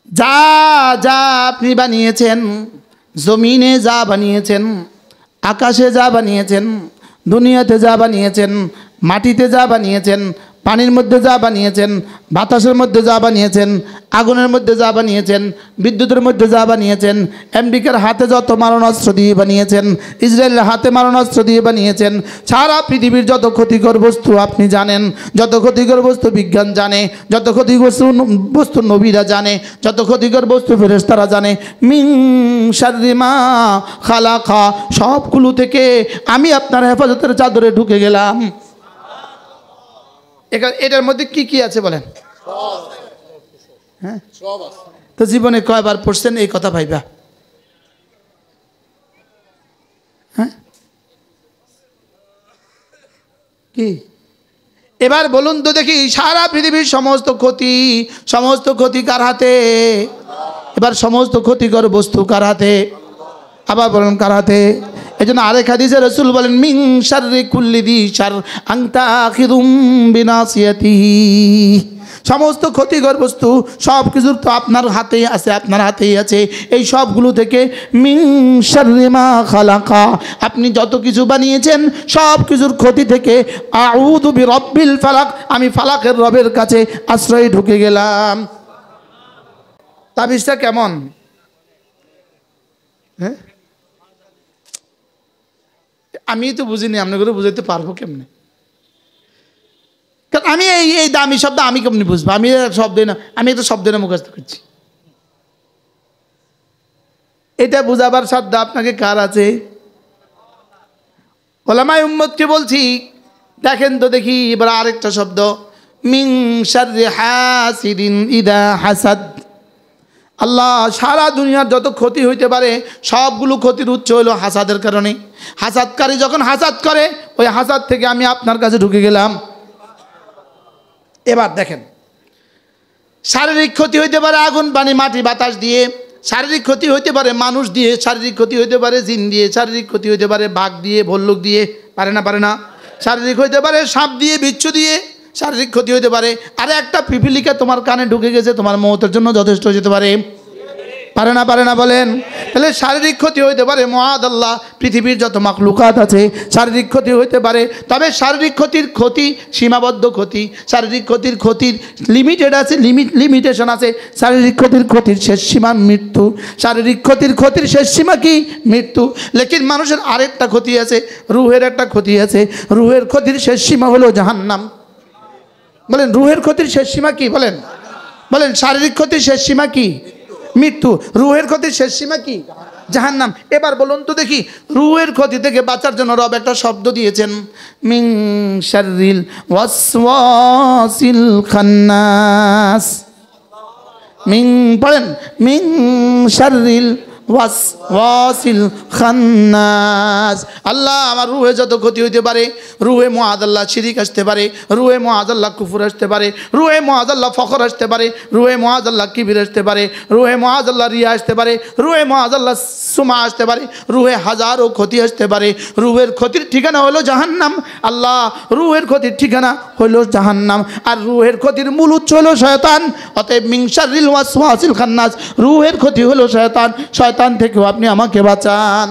যা যা আপনি বানিয়েছেন, জমিনে যা বানিয়েছেন, আকাশে যা বানিয়েছেন, দুনিয়াতে যা বানিয়েছেন, মাটিতে যা বানিয়েছেন, পানির মধ্যে যা বানিয়েছেন, বাতাসের মধ্যে যা বানিয়েছেন, আগুনের মধ্যে যা বানিয়েছেন, বিদ্যুতের মধ্যে যা বানিয়েছেন, আমেরিকার হাতে যত মারণাস্ত্র দিয়ে বানিয়েছেন, ইসরায়েলের হাতে মারণাস্ত্র দিয়ে বানিয়েছেন, সারা পৃথিবীর যত ক্ষতিকর বস্তু আপনি জানেন, যত ক্ষতিকর বস্তু বিজ্ঞান জানে, যত ক্ষতিকর বস্তু নবীরা জানে, যত ক্ষতিকর বস্তু ফেরেশতারা জানে, মিন শাররি মা খালাকা, সবগুলো থেকে আমি আপনার হেফাজতের চাদরে ঢুকে গেলাম। এটার মধ্যে কি কি আছে বলেন? হ্যাঁ, তো জীবনে কয়বার পড়ছেন এই কথা ভাইবা? হ্যাঁ, কি এবার বলুন তো দেখি, সারা পৃথিবীর সমস্ত ক্ষতি কার হাতে? এবার সমস্ত ক্ষতিকর বস্তু কার হাতে? আবার বলুন কার হাতে? এই জন্য আরেক হাদিসে রাসূল বলেন, মিন শাররি কুল্লি দি শার আনতা আখিযুম বিনাসিয়াতিহি, সমস্ত ক্ষতিকর বস্তু সব কিছুর তো আপনার হাতেই আছে, আপনার হাতেই আছে। এই সবগুলো থেকে মিন শাররি মা খালাকা, আপনি যত কিছু বানিয়েছেন সব কিছুর ক্ষতি থেকে আউযু বিরাব্বিল ফালাক, আমি ফালাকের রবের কাছে আশ্রয় ঢুকে গেলাম। তাবিজটা কেমন? হ্যাঁ, আমি তো বুঝিনি, আপনাকে বুঝাইতে পারবো কেমনে? কারণ আমি এই দামি শব্দ আমি কেমনি বুঝবো? আমি শব্দ না, আমি একটা শব্দ না মুখস্থ করছি। এটা বুঝাবার সাধ্য আপনাকে কার আছে? ওলামায়ে উম্মতকে বলছি, দেখেন তো দেখি এবার আরেকটা শব্দ, মিন শাররি হাসিদিন ইদা হাসাদ। আল্লাহ, সারা দুনিয়ার যত ক্ষতি হইতে পারে সবগুলো ক্ষতির উৎস হলো হাসাদের কারণে। হাসাদকারী যখন হাসাদ করে, ওই হাসাদ থেকে আমি আপনার কাছে ঢুকে গেলাম। এবার দেখেন, শারীরিক ক্ষতি হইতে পারে আগুন পানি মাটি বাতাস দিয়ে, শারীরিক ক্ষতি হইতে পারে মানুষ দিয়ে, শারীরিক ক্ষতি হইতে পারে জিন দিয়ে, শারীরিক ক্ষতি হইতে পারে বাঘ দিয়ে, ভল্লুক দিয়ে, পারে না? শারীরিক হইতে পারে সাপ দিয়ে, বিচ্ছু দিয়ে, শারীরিক ক্ষতি হইতে পারে। আরে একটা পিপিলিকা তোমার কানে ঢুকে গেছে, তোমার মওতের জন্য যথেষ্ট হতে পারে, পারে না বলেন? তাহলে শারীরিক ক্ষতি হইতে পারে মুআদাল্লাহ, পৃথিবীর যত মাখলুকাত আছে শারীরিক ক্ষতি হইতে পারে। তবে শারীরিক ক্ষতি সীমাবদ্ধ ক্ষতি, শারীরিক ক্ষতির লিমিটেড আছে, লিমিটেশন আছে। শারীরিক ক্ষতির শেষ সীমা মৃত্যু। শারীরিক ক্ষতির শেষ সীমা কি? মৃত্যু। লেকিন মানুষের আরেকটা ক্ষতি আছে, রুহের একটা ক্ষতি আছে। রুহের ক্ষতির শেষ সীমা হলো জাহান্নাম। বলেন রুহের ক্ষতির শেষ সীমা কি? বলেন শারীরিক ক্ষতির শেষ সীমা কি? মৃত্যু। রুহের ক্ষতির শেষ সীমা কি? জাহান্নাম। এবার বলুন তো দেখি, রুহের ক্ষতি থেকে বাঁচার জন্য রব একটা শব্দ দিয়েছেন, মিন শাররিল ওয়াসওয়াসিল খান্নাস। পড়েন, মিন শাররিল ওয়াসওয়াসিল খান্নাস। আল্লাহ, আমার রুহে যত ক্ষতি হইতে পারে, রুহে মুআদাল্লাহ শিরিক আসতে পারে, রুহে মুআদাল্লাহ কুফর আসতে পারে, রুহে মুআদাল্লাহ ফখর আসতে পারে, রুহে মুআদাল্লাহ কিবির আসতে পারে, রুহে মুআদাল্লাহ রিয়া আসতে পারে, রুহে মুআদাল্লাহ সুমা আসতে পারে, রুহে হাজারো ক্ষতি আসতে পারে। রুহের ক্ষতির ঠিকানা হলো জাহান্নাম। আল্লাহ, রুহের ক্ষতির ঠিকানা হলো জাহান্নাম, আর রুহের ক্ষতির মূল উৎস হলো শয়তান। অতএব মিন শাররিল ওয়াসওয়াসিল খান্নাস, রুহের ক্ষতি হলো শয়তান। শয়তান থেকেও আপনি আমাকে বাঁচান।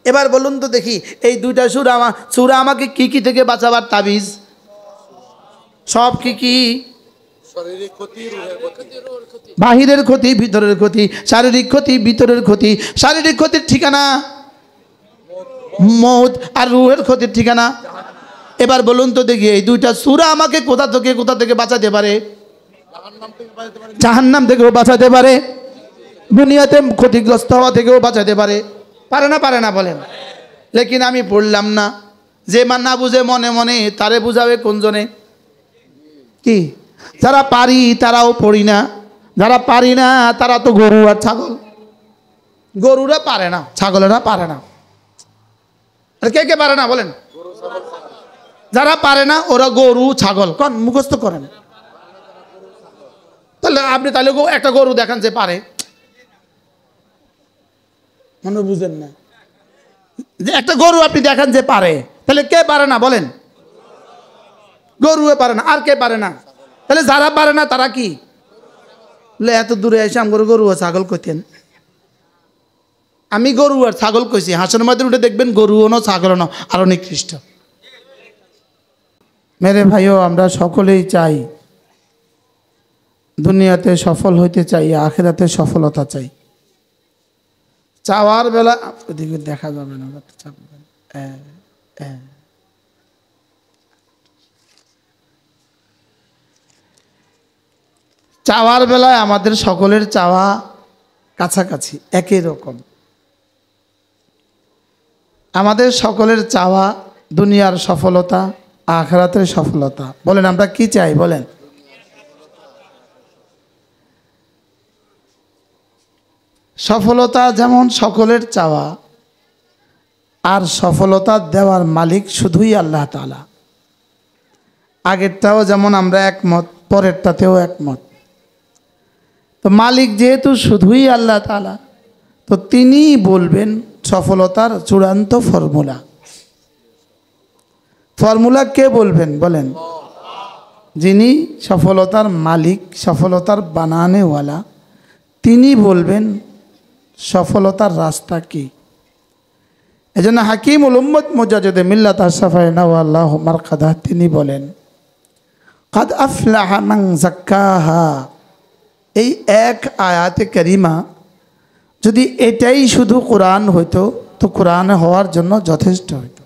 এবার বলুন তো দেখি, এই দুইটা সূরা আমাকে কি কি থেকে বাঁচাবার তাবিজ? সব কি কি? বাহিরের ক্ষতি, ভিতরের ক্ষতি। শারীরিক ক্ষতি, ভিতরের ক্ষতি। শারীরিক ক্ষতির ঠিকানা মওত, আর রুহের ক্ষতির ঠিকানা। এবার বলুন তো দেখি, এই দুইটা সূরা আমাকে কোথা থেকে বাঁচাতে পারে? জাহান্নাম থেকেও বাঁচাতে পারে, দুনিয়াতে ক্ষতিগ্রস্ত হওয়া থেকেও বাঁচাতে পারে। পারে না বলেন? লেকিন আমি পড়লাম না। যে না বুঝে মনে মনে, তারে বুঝাবে কোনজনে? কি? যারা পারি তারাও পড়ি না, যারা পারি না তারা তো গরু আর ছাগল। গরুরা পারে না, ছাগলেরা পারে না। আর কে পারে না বলেন? যারা পারে না ওরা গরু ছাগল কোন মুখস্থ করেন। তাহলে আপনি একটা গরু দেখান যে পারে, মনে বুঝেন না? যে একটা গরু আপনি দেখান যে পারে, তাহলে কে পারে না বলেন? গরুয়ে পারে না। আর কে পারে না? তাহলে যারা পারে না তারা কি? বলে এত দূরে এসে আমার গরু আর ছাগল কইতেন। আমি গরু আর ছাগল কইছি, হাসনের মধ্যে উঠে দেখবেন গরুও না ছাগলও না, আরো নিকৃষ্ট। মেরে ভাইও, আমরা সকলেই চাই দুনিয়াতে সফল হইতে চাই, আখিরাতে সফলতা চাই। চাওয়ার বেলা ওদিকে দেখা যাবে না, চাওয়ার বেলায় আমাদের সকলের চাওয়া কাছাকাছি একই রকম। আমাদের সকলের চাওয়া দুনিয়ার সফলতা, আখিরাতের সফলতা। বলেন আমরা কি চাই বলেন? সফলতা যেমন সকলের চাওয়া, আর সফলতা দেওয়ার মালিক শুধুই আল্লাহ তাআলা। আগেরটাও যেমন আমরা একমত, পরেরটাতেও একমত। তো মালিক যেহেতু শুধুই আল্লাহ তাআলা, তো তিনিই বলবেন সফলতার চূড়ান্ত ফর্মুলা। ফর্মুলা কে বলবেন বলেন? যিনি সফলতার মালিক, সফলতার বানানেওয়ালা, তিনি বলবেন সফলতার রাস্তা কি। এজন্য হাকিমুল উম্মত মুজাদ্দিদ মিল্লাত আশরাফায়ে নাওয়াল্লাহু মারকাদা তিনি বলেন, কাদ আফলাহা মান যাক্কাহা। এই এক আয়াতে কারিমা যদি এটাই শুধু কোরআন হইতো তো কোরআন হওয়ার জন্য যথেষ্ট হইতো।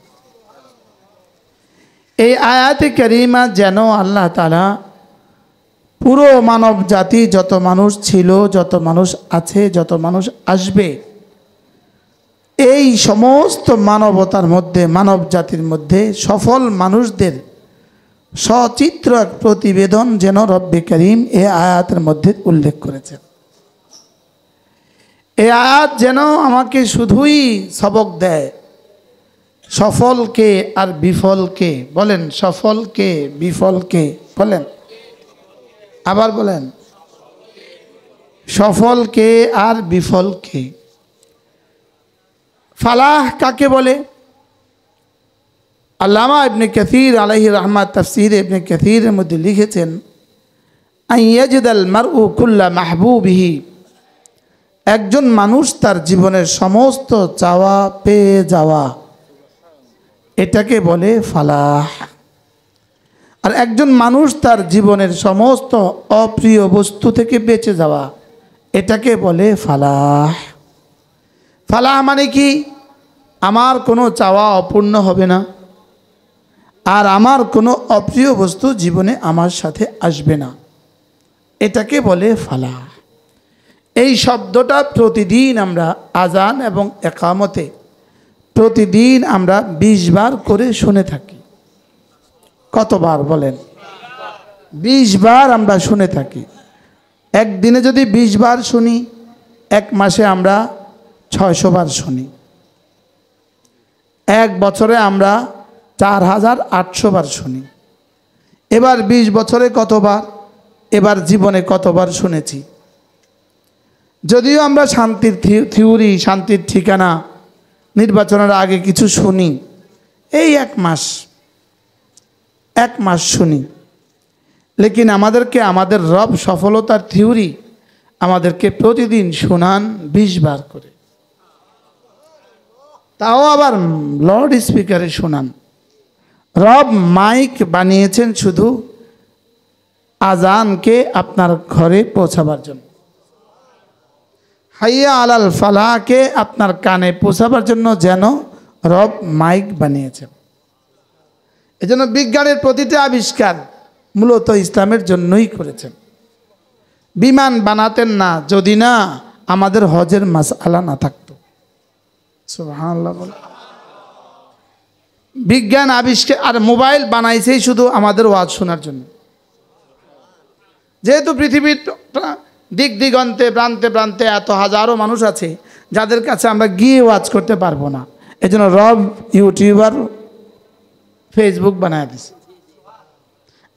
এই আয়াতে কারিমা যেন আল্লাহ তাআলা পুরো মানব জাতি, যত মানুষ ছিল, যত মানুষ আছে, যত মানুষ আসবে, এই সমস্ত মানবতার মধ্যে, মানব জাতির মধ্যে সফল মানুষদের সচিত্র এক প্রতিবেদন যেন রব্বে করিম এই আয়াতের মধ্যে উল্লেখ করেছেন। এই আয়াত যেন আমাকে শুধুই সবক দেয় সফলকে আর বিফলকে। বলেন সফলকে বিফলকে, বলেন আবার বলেন সফলকে আর বিফলকে। ফালাহ কাকে বলে? আল্লামা ইবনে কাসির আলাইহি রাহমাত তাফসীর ইবনে কাসিরের মধ্যে লিখেছেন, আইয়াজিদাল মারউ কুল্লা মাহবুবিহি। একজন মানুষ তার জীবনের সমস্ত চাওয়া পেয়ে যাওয়া, এটাকে বলে ফালাহ। আর একজন মানুষ তার জীবনের সমস্ত অপ্রিয় বস্তু থেকে বেঁচে যাওয়া, এটাকে বলে ফালাহ। ফালাহ মানে কি? আমার কোনো চাওয়া অপূর্ণ হবে না, আর আমার কোনো অপ্রিয় বস্তু জীবনে আমার সাথে আসবে না, এটাকে বলে ফালাহ। এই শব্দটা প্রতিদিন আমরা আজান এবং একামতে প্রতিদিন আমরা 20 বার করে শুনে থাকি। কতবার বলেন? 20 বার আমরা শুনে থাকি। একদিনে যদি 20 বার শুনি, এক মাসে আমরা 600 বার শুনি। এক বছরে আমরা 4800 বার শুনি। এবার 20 বছরে কতবার, এবার জীবনে কতবার শুনেছি? যদিও আমরা শান্তির থিওরি, শান্তির ঠিকানা, নির্বাচনের আগে কিছু শুনি, এই এক মাস শুনি, লেকিন আমাদেরকে আমাদের রব সফলতার থিওরি আমাদেরকে প্রতিদিন শোনান 20 বার করে, তাও আবার লাউড স্পিকারে শোনান। রব মাইক বানিয়েছেন শুধু আজানকে আপনার ঘরে পৌঁছাবার জন্য, হাইয়া আলাল ফালাহকে আপনার কানে পৌঁছাবার জন্য যেন রব মাইক বানিয়েছেন। এজন্য বিজ্ঞানের প্রতিটি আবিষ্কার মূলত ইসলামের জন্যই করেছেন। বিমান বানাতেন না যদি না আমাদের হজের মাসআলা না থাকতো। সুবহানাল্লাহ। বিজ্ঞান আবিষ্কার আর মোবাইল বানাইছেই শুধু আমাদের ওয়াজ শোনার জন্য। যেহেতু পৃথিবীর দিক দিগন্তে প্রান্তে প্রান্তে এত হাজারো মানুষ আছে যাদের কাছে আমরা গিয়ে ওয়াজ করতে পারবো না, এজন্য রব ইউটিউবার, ফেসবুক বানায় দিছে।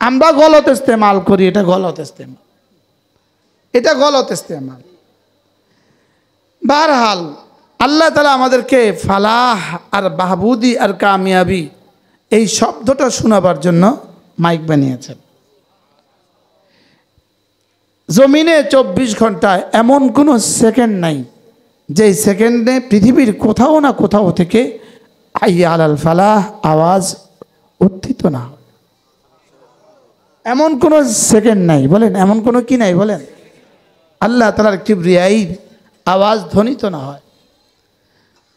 আমরা গলত ইস্তেমাল করি, এটা গলত ইস্তেমাল, এটা গলত ইস্তেমাল। বারহাল আল্লাহ তাআলা আমাদেরকে ফালাহ আর বাহবুদি আর কামিয়াবি এই শব্দটা শোনাবার জন্য মাইক বানিয়েছেন। জমিনে 24 ঘন্টায় এমন কোনো সেকেন্ড নাই যেই সেকেন্ডে পৃথিবীর কোথাও না কোথাও থেকে হাইয়া আলাল ফালাহ আওয়াজ উত্থিত না হয়। এমন কোনো সেকেন্ড নাই, বলেন এমন কোনো কি নাই, বলেন আল্লাহ তাআলার কিবরিয়ার আওয়াজ ধ্বনিত না হয়।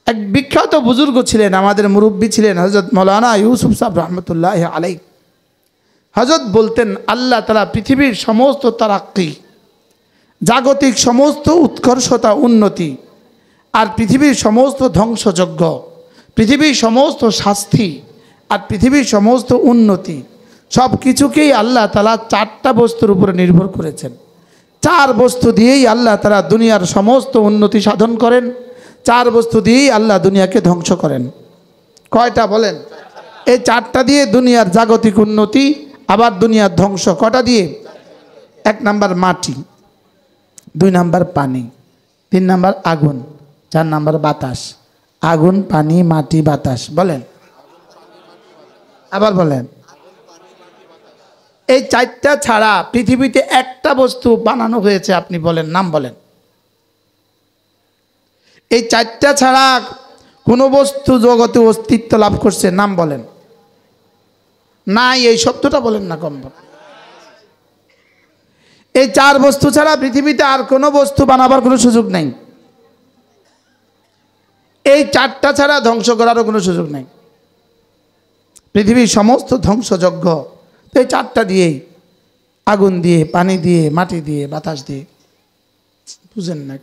এক বিখ্যাত বুজুর্গ ছিলেন, আমাদের মুরব্বী ছিলেন হযরত মাওলানা ইউসুফ সাহেব রহমতুল্লাহ আলাইহি। হযরত বলতেন আল্লাহ তাআলা পৃথিবীর সমস্ত তারাক্কি, জাগতিক সমস্ত উৎকর্ষতা উন্নতি, আর পৃথিবীর সমস্ত ধ্বংসযজ্ঞ, পৃথিবীর সমস্ত শাস্তি, আর পৃথিবীর সমস্ত উন্নতি সব কিছুকেই আল্লাহ তাআলা 4টা বস্তুর উপরে নির্ভর করেছেন। 4 বস্তু দিয়েই আল্লাহ তাআলা দুনিয়ার সমস্ত উন্নতি সাধন করেন, 4 বস্তু দিয়েই আল্লাহ দুনিয়াকে ধ্বংস করেন। কয়টা বলেন? এই 4টা দিয়ে দুনিয়ার জাগতিক উন্নতি, আবার দুনিয়ার ধ্বংস। কটা দিয়ে? 1 নাম্বার মাটি, 2 নাম্বার পানি, 3 নাম্বার আগুন, 4 নাম্বার বাতাস। আগুন, পানি, মাটি, বাতাস। বলেন, আবার বলেন। এই 4টা ছাড়া পৃথিবীতে একটা বস্তু বানানো হয়েছে, আপনি বলেন, নাম বলেন। এই 4টা ছাড়া কোনো বস্তু জগতে অস্তিত্ব লাভ করছে, নাম বলেন। নাই, এই শব্দটা বলেন না কম। এই 4 বস্তু ছাড়া পৃথিবীতে আর কোনো বস্তু বানাবার কোনো সুযোগ নেই। এই 4টা ছাড়া ধ্বংস করারও কোনো সুযোগ নেই। পৃথিবীর সমস্ত ধ্বংসযজ্ঞ তো এই 4টা দিয়েই, আগুন দিয়ে, পানি দিয়ে, মাটি দিয়ে, বাতাস দিয়ে। বুঝেন না?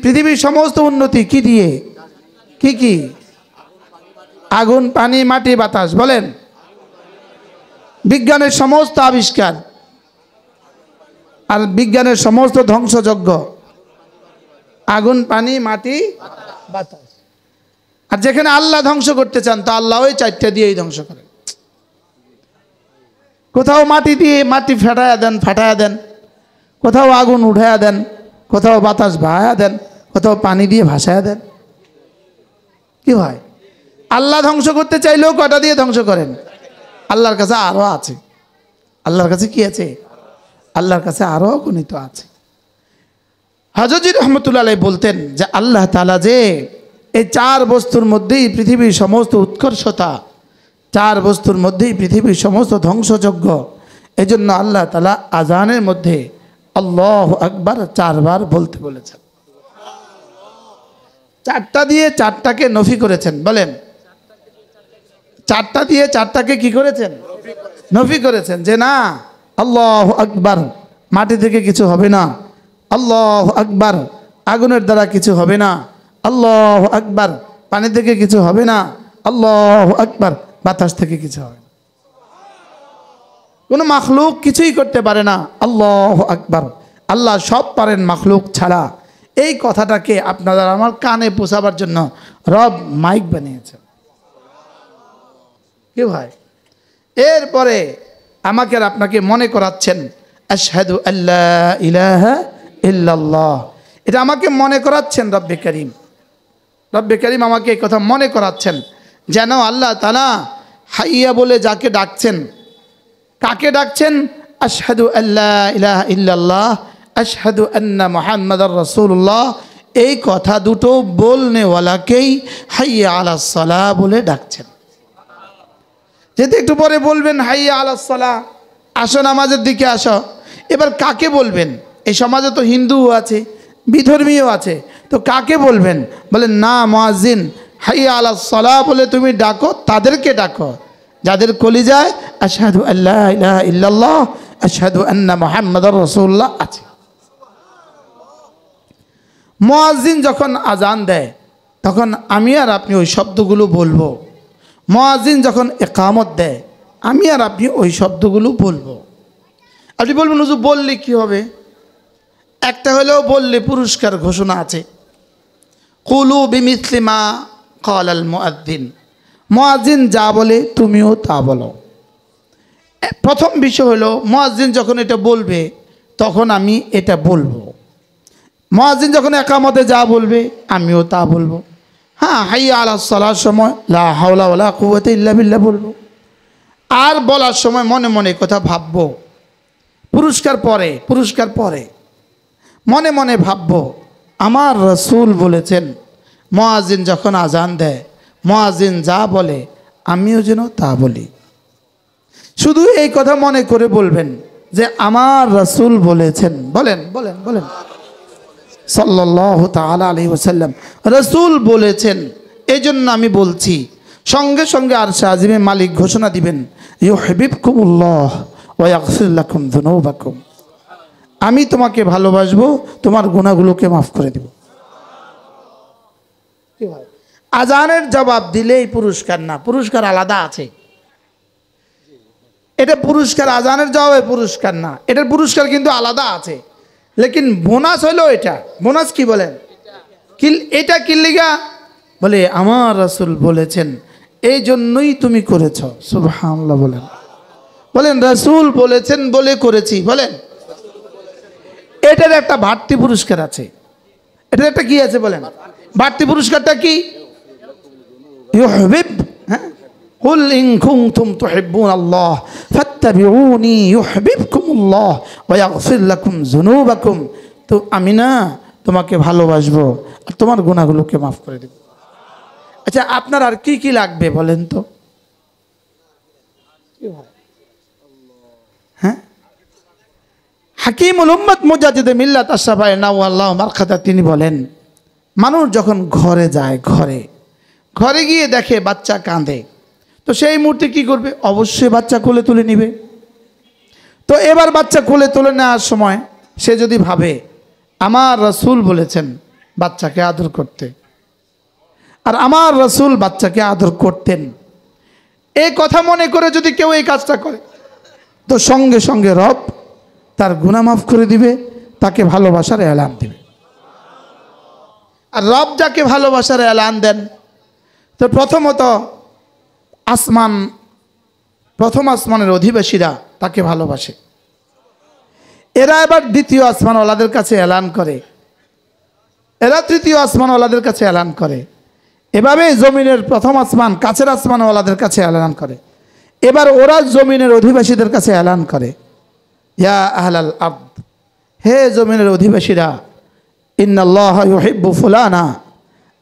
পৃথিবীর সমস্ত উন্নতি কি দিয়ে? কি কি? আগুন, পানি, মাটি, বাতাস। বলেন, বিজ্ঞানের সমস্ত আবিষ্কার আর বিজ্ঞানের সমস্ত ধ্বংসযজ্ঞ, আগুন, পানি, মাটি, বাতাস। আর যেখানে আল্লাহ ধ্বংস করতে চান তো আল্লাহ ওই 4টা দিয়েই ধ্বংস করেন। কোথাও মাটি দিয়ে মাটি ফাটায়া দেন, কোথাও আগুন উঠায়া দেন, কোথাও বাতাস ভায়া দেন, কোথাও পানি দিয়ে ভাসায়া দেন। কি হয়? আল্লাহ ধ্বংস করতে চাইলেও কটা দিয়ে ধ্বংস করেন? আল্লাহর কাছে আরো আছে। আল্লাহর কাছে কি আছে? আল্লাহর কাছে আরো গণিত আছে। হযরত রহমতুল্লাহ আলাইহি বলতেন যে আল্লাহ তাআলা যে এই 4 বস্তুর মধ্যেই পৃথিবীর সমস্ত উৎকর্ষতা, 4 বস্তুর মধ্যেই পৃথিবীর সমস্ত ধ্বংসযজ্ঞ। এই জন্য আল্লাহ তাআলা আজানের মধ্যে আল্লাহু আকবার 4 বার বলতে বলেছেন। 4টা দিয়ে 4টাকে নফি করেছেন। বলেন, 4টা দিয়ে 4টাকে কি করেছেন? নফি করেছেন। যে না, আল্লাহু আকবার, মাটি থেকে কিছু হবে না। আল্লাহু আকবার, আগুনের দ্বারা কিছু হবে না। আল্লাহু আকবার, পানি থেকে কিছু হবে না। আল্লাহু আকবার, বাতাস থেকে কিছু হবে না। কোনো মাখলুক কিছুই করতে পারে না। আল্লাহু আকবার, আল্লাহ সব পারেন মাখলুক ছাড়া। এই কথাটাকে আপনারা আমার কানে পৌঁছাবার জন্য রব মাইক বানিয়েছেন। কি ভাই? এরপরে আমাকে আর আপনাকে মনে করাচ্ছেন আশহাদু আল্লা ইলাহা ইল্লাল্লাহ। এটা আমাকে মনে করাচ্ছেন রব্বে করিম। রব্বে করিম আমাকে এই কথা মনে করাচ্ছেন যেন আল্লাহ তাআলা হাইয়া বলে যাকে ডাকছেন, কাকে ডাকছেন? আশহাদু আল্লা ইলাহা ইল্লাল্লাহ, আশহাদু আন্না মুহাম্মাদার রাসূলুল্লাহ। এই কথা দুটো বলনেওয়ালাকেই হাইয়া আলাস সালাহ বলে ডাকছেন। যেতে একটু পরে বলবেন হাইয়া আলাস সালাহ, আসো নামাজের দিকে আসো। এবার কাকে বলবেন? এই সমাজে তো হিন্দুও আছে, বিধর্মীও আছে, তো কাকে বলবেন? বলেন না, মুয়াজ্জিন হাইয়া আলাস সালাহ বলে তুমি ডাকো, তাদেরকে ডাকো যাদের কলিজায় আশহাদু আল্লা ইলাহা ইল্লাল্লাহ, আশহাদু আন্না মুহাম্মাদার রাসূলুল্লাহ আছে। মুয়াজ্জিন যখন আজান দেয় তখন আমি আর আপনি ওই শব্দগুলো বলবো। মুয়াজ্জিন যখন ইকামত দেয় আমি আর আপনি ওই শব্দগুলো বলবো। আপনি বলবেন হুজুর বললে কি হবে? একটা হলেও বললে পুরস্কার ঘোষণা আছে। কুলু বিমিসলি মা ক্বালাল মুয়াজ্জিন, মুয়াজ্জিন যা বলে তুমিও তা বলো। প্রথম বিষয় হলো মুয়াজ্জিন যখন এটা বলবে তখন আমি এটা বলবো। মুয়াজ্জিন যখন ইকামতে যা বলবে আমিও তা বলবো। হ্যাঁ, হাইয়া আলাস সালাহর সময় লা হাওলা ওয়ালা কুওয়াতা ইল্লা বিল্লাহ বলবো। আর বলার সময় মনে মনে কথা ভাববো। পুরস্কার পরে মনে মনে ভাববো আমার রাসূল বলেছেন মুয়াজ্জিন যখন আজান দেয় মুয়াজ্জিন যা বলে আমিও যেন তা বলি। শুধু এই কথা মনে করে বলবেন যে আমার রাসূল বলেছেন, বলেন বলেন বলেন সাল্লাল্লাহু তাআলা আলাইহি ওয়াসাল্লাম রাসূল বলেছেন, এই জন্য আমি বলছি। সঙ্গে সঙ্গে আরশে আজিমে মালিক ঘোষণা দিবেন ইউহিব্বুকুমুল্লাহ ওয়া ইয়াগফির লাকুম যুনুবাকুম, আমি তোমাকে ভালোবাসবো, তোমার গুনাহগুলোকে মাফ করে দেব। কি ভাই, আজানের জবাব দিলেই পুরস্কার না, পুরস্কার আলাদা আছে। এটা পুরস্কার, আজানের জবাবে পুরস্কার না, এটার পুরস্কার কিন্তু আলাদা আছে। লেকিন বোনাস হলো এটা। বোনাস কি বলেন? এটা কি লিগা বলে আমার রাসূল বলেছেন এই জন্যই তুমি করেছ। সুবহানাল্লাহ বলেন, বলেন রাসূল বলেছেন বলে করেছি, বলেন। এটার একটা বাড়তি পুরস্কার আছে। এটার একটা কি আছে বলেন? বাড়তি পুরস্কারটা কি? ইউহিব, হ্যাঁ, কুল ইন কুনতুম তুহিব্বুনাল্লাহ ফাত্তাবিউনি ইউহিব্বুকুমুল্লাহ ওয়া ইয়াগফির লাকুম যুনুবাকুম। তো আমি না তোমাকে ভালোবাসবো আর তোমার গুনাহগুলোকে মাফ করে দেব। আচ্ছা, আপনার আর কি কি লাগবে বলেন তো? হ্যাঁ, হাকিমুল উম্মত মুজাদ্দিদে মিল্লাত আশরাফায়ে নাওয়াল্লাহু মারকাতা তিনি বলেন মানুষ যখন ঘরে যায়, ঘরে গিয়ে দেখে বাচ্চা কাঁদে, তো সেই মুহূর্তে কি করবে? অবশ্যই বাচ্চা কোলে তুলে নিবে। তো এবার বাচ্চা কোলে তুলে নেওয়ার সময় সে যদি ভাবে আমার রাসূল বলেছেন বাচ্চাকে আদর করতে, আর আমার রাসূল বাচ্চাকে আদর করতেন, এই কথা মনে করে যদি কেউ এই কাজটা করে, তো সঙ্গে সঙ্গে রব তার গুনাহ মাফ করে দিবে, তাকে ভালোবাসার এলান দিবে। আর রব যাকে ভালোবাসার এলান দেন, তো প্রথমত প্রথম আসমানের অধিবাসীরা তাকে ভালোবাসে। এরা এবার দ্বিতীয় আসমানওয়ালাদের কাছে এলান করে, এরা তৃতীয় আসমানওয়ালাদের কাছে এলান করে, এভাবে জমিনের প্রথম আসমান কাছের আসমানওয়ালাদের কাছে এলান করে। এবার ওরা জমিনের অধিবাসীদের কাছে এলান করে, ইয়া আহলাল আরদ, হে জমিনের অধিবাসীরা, ইন্নাল্লাহা ইউহিব্বু ফুলানা,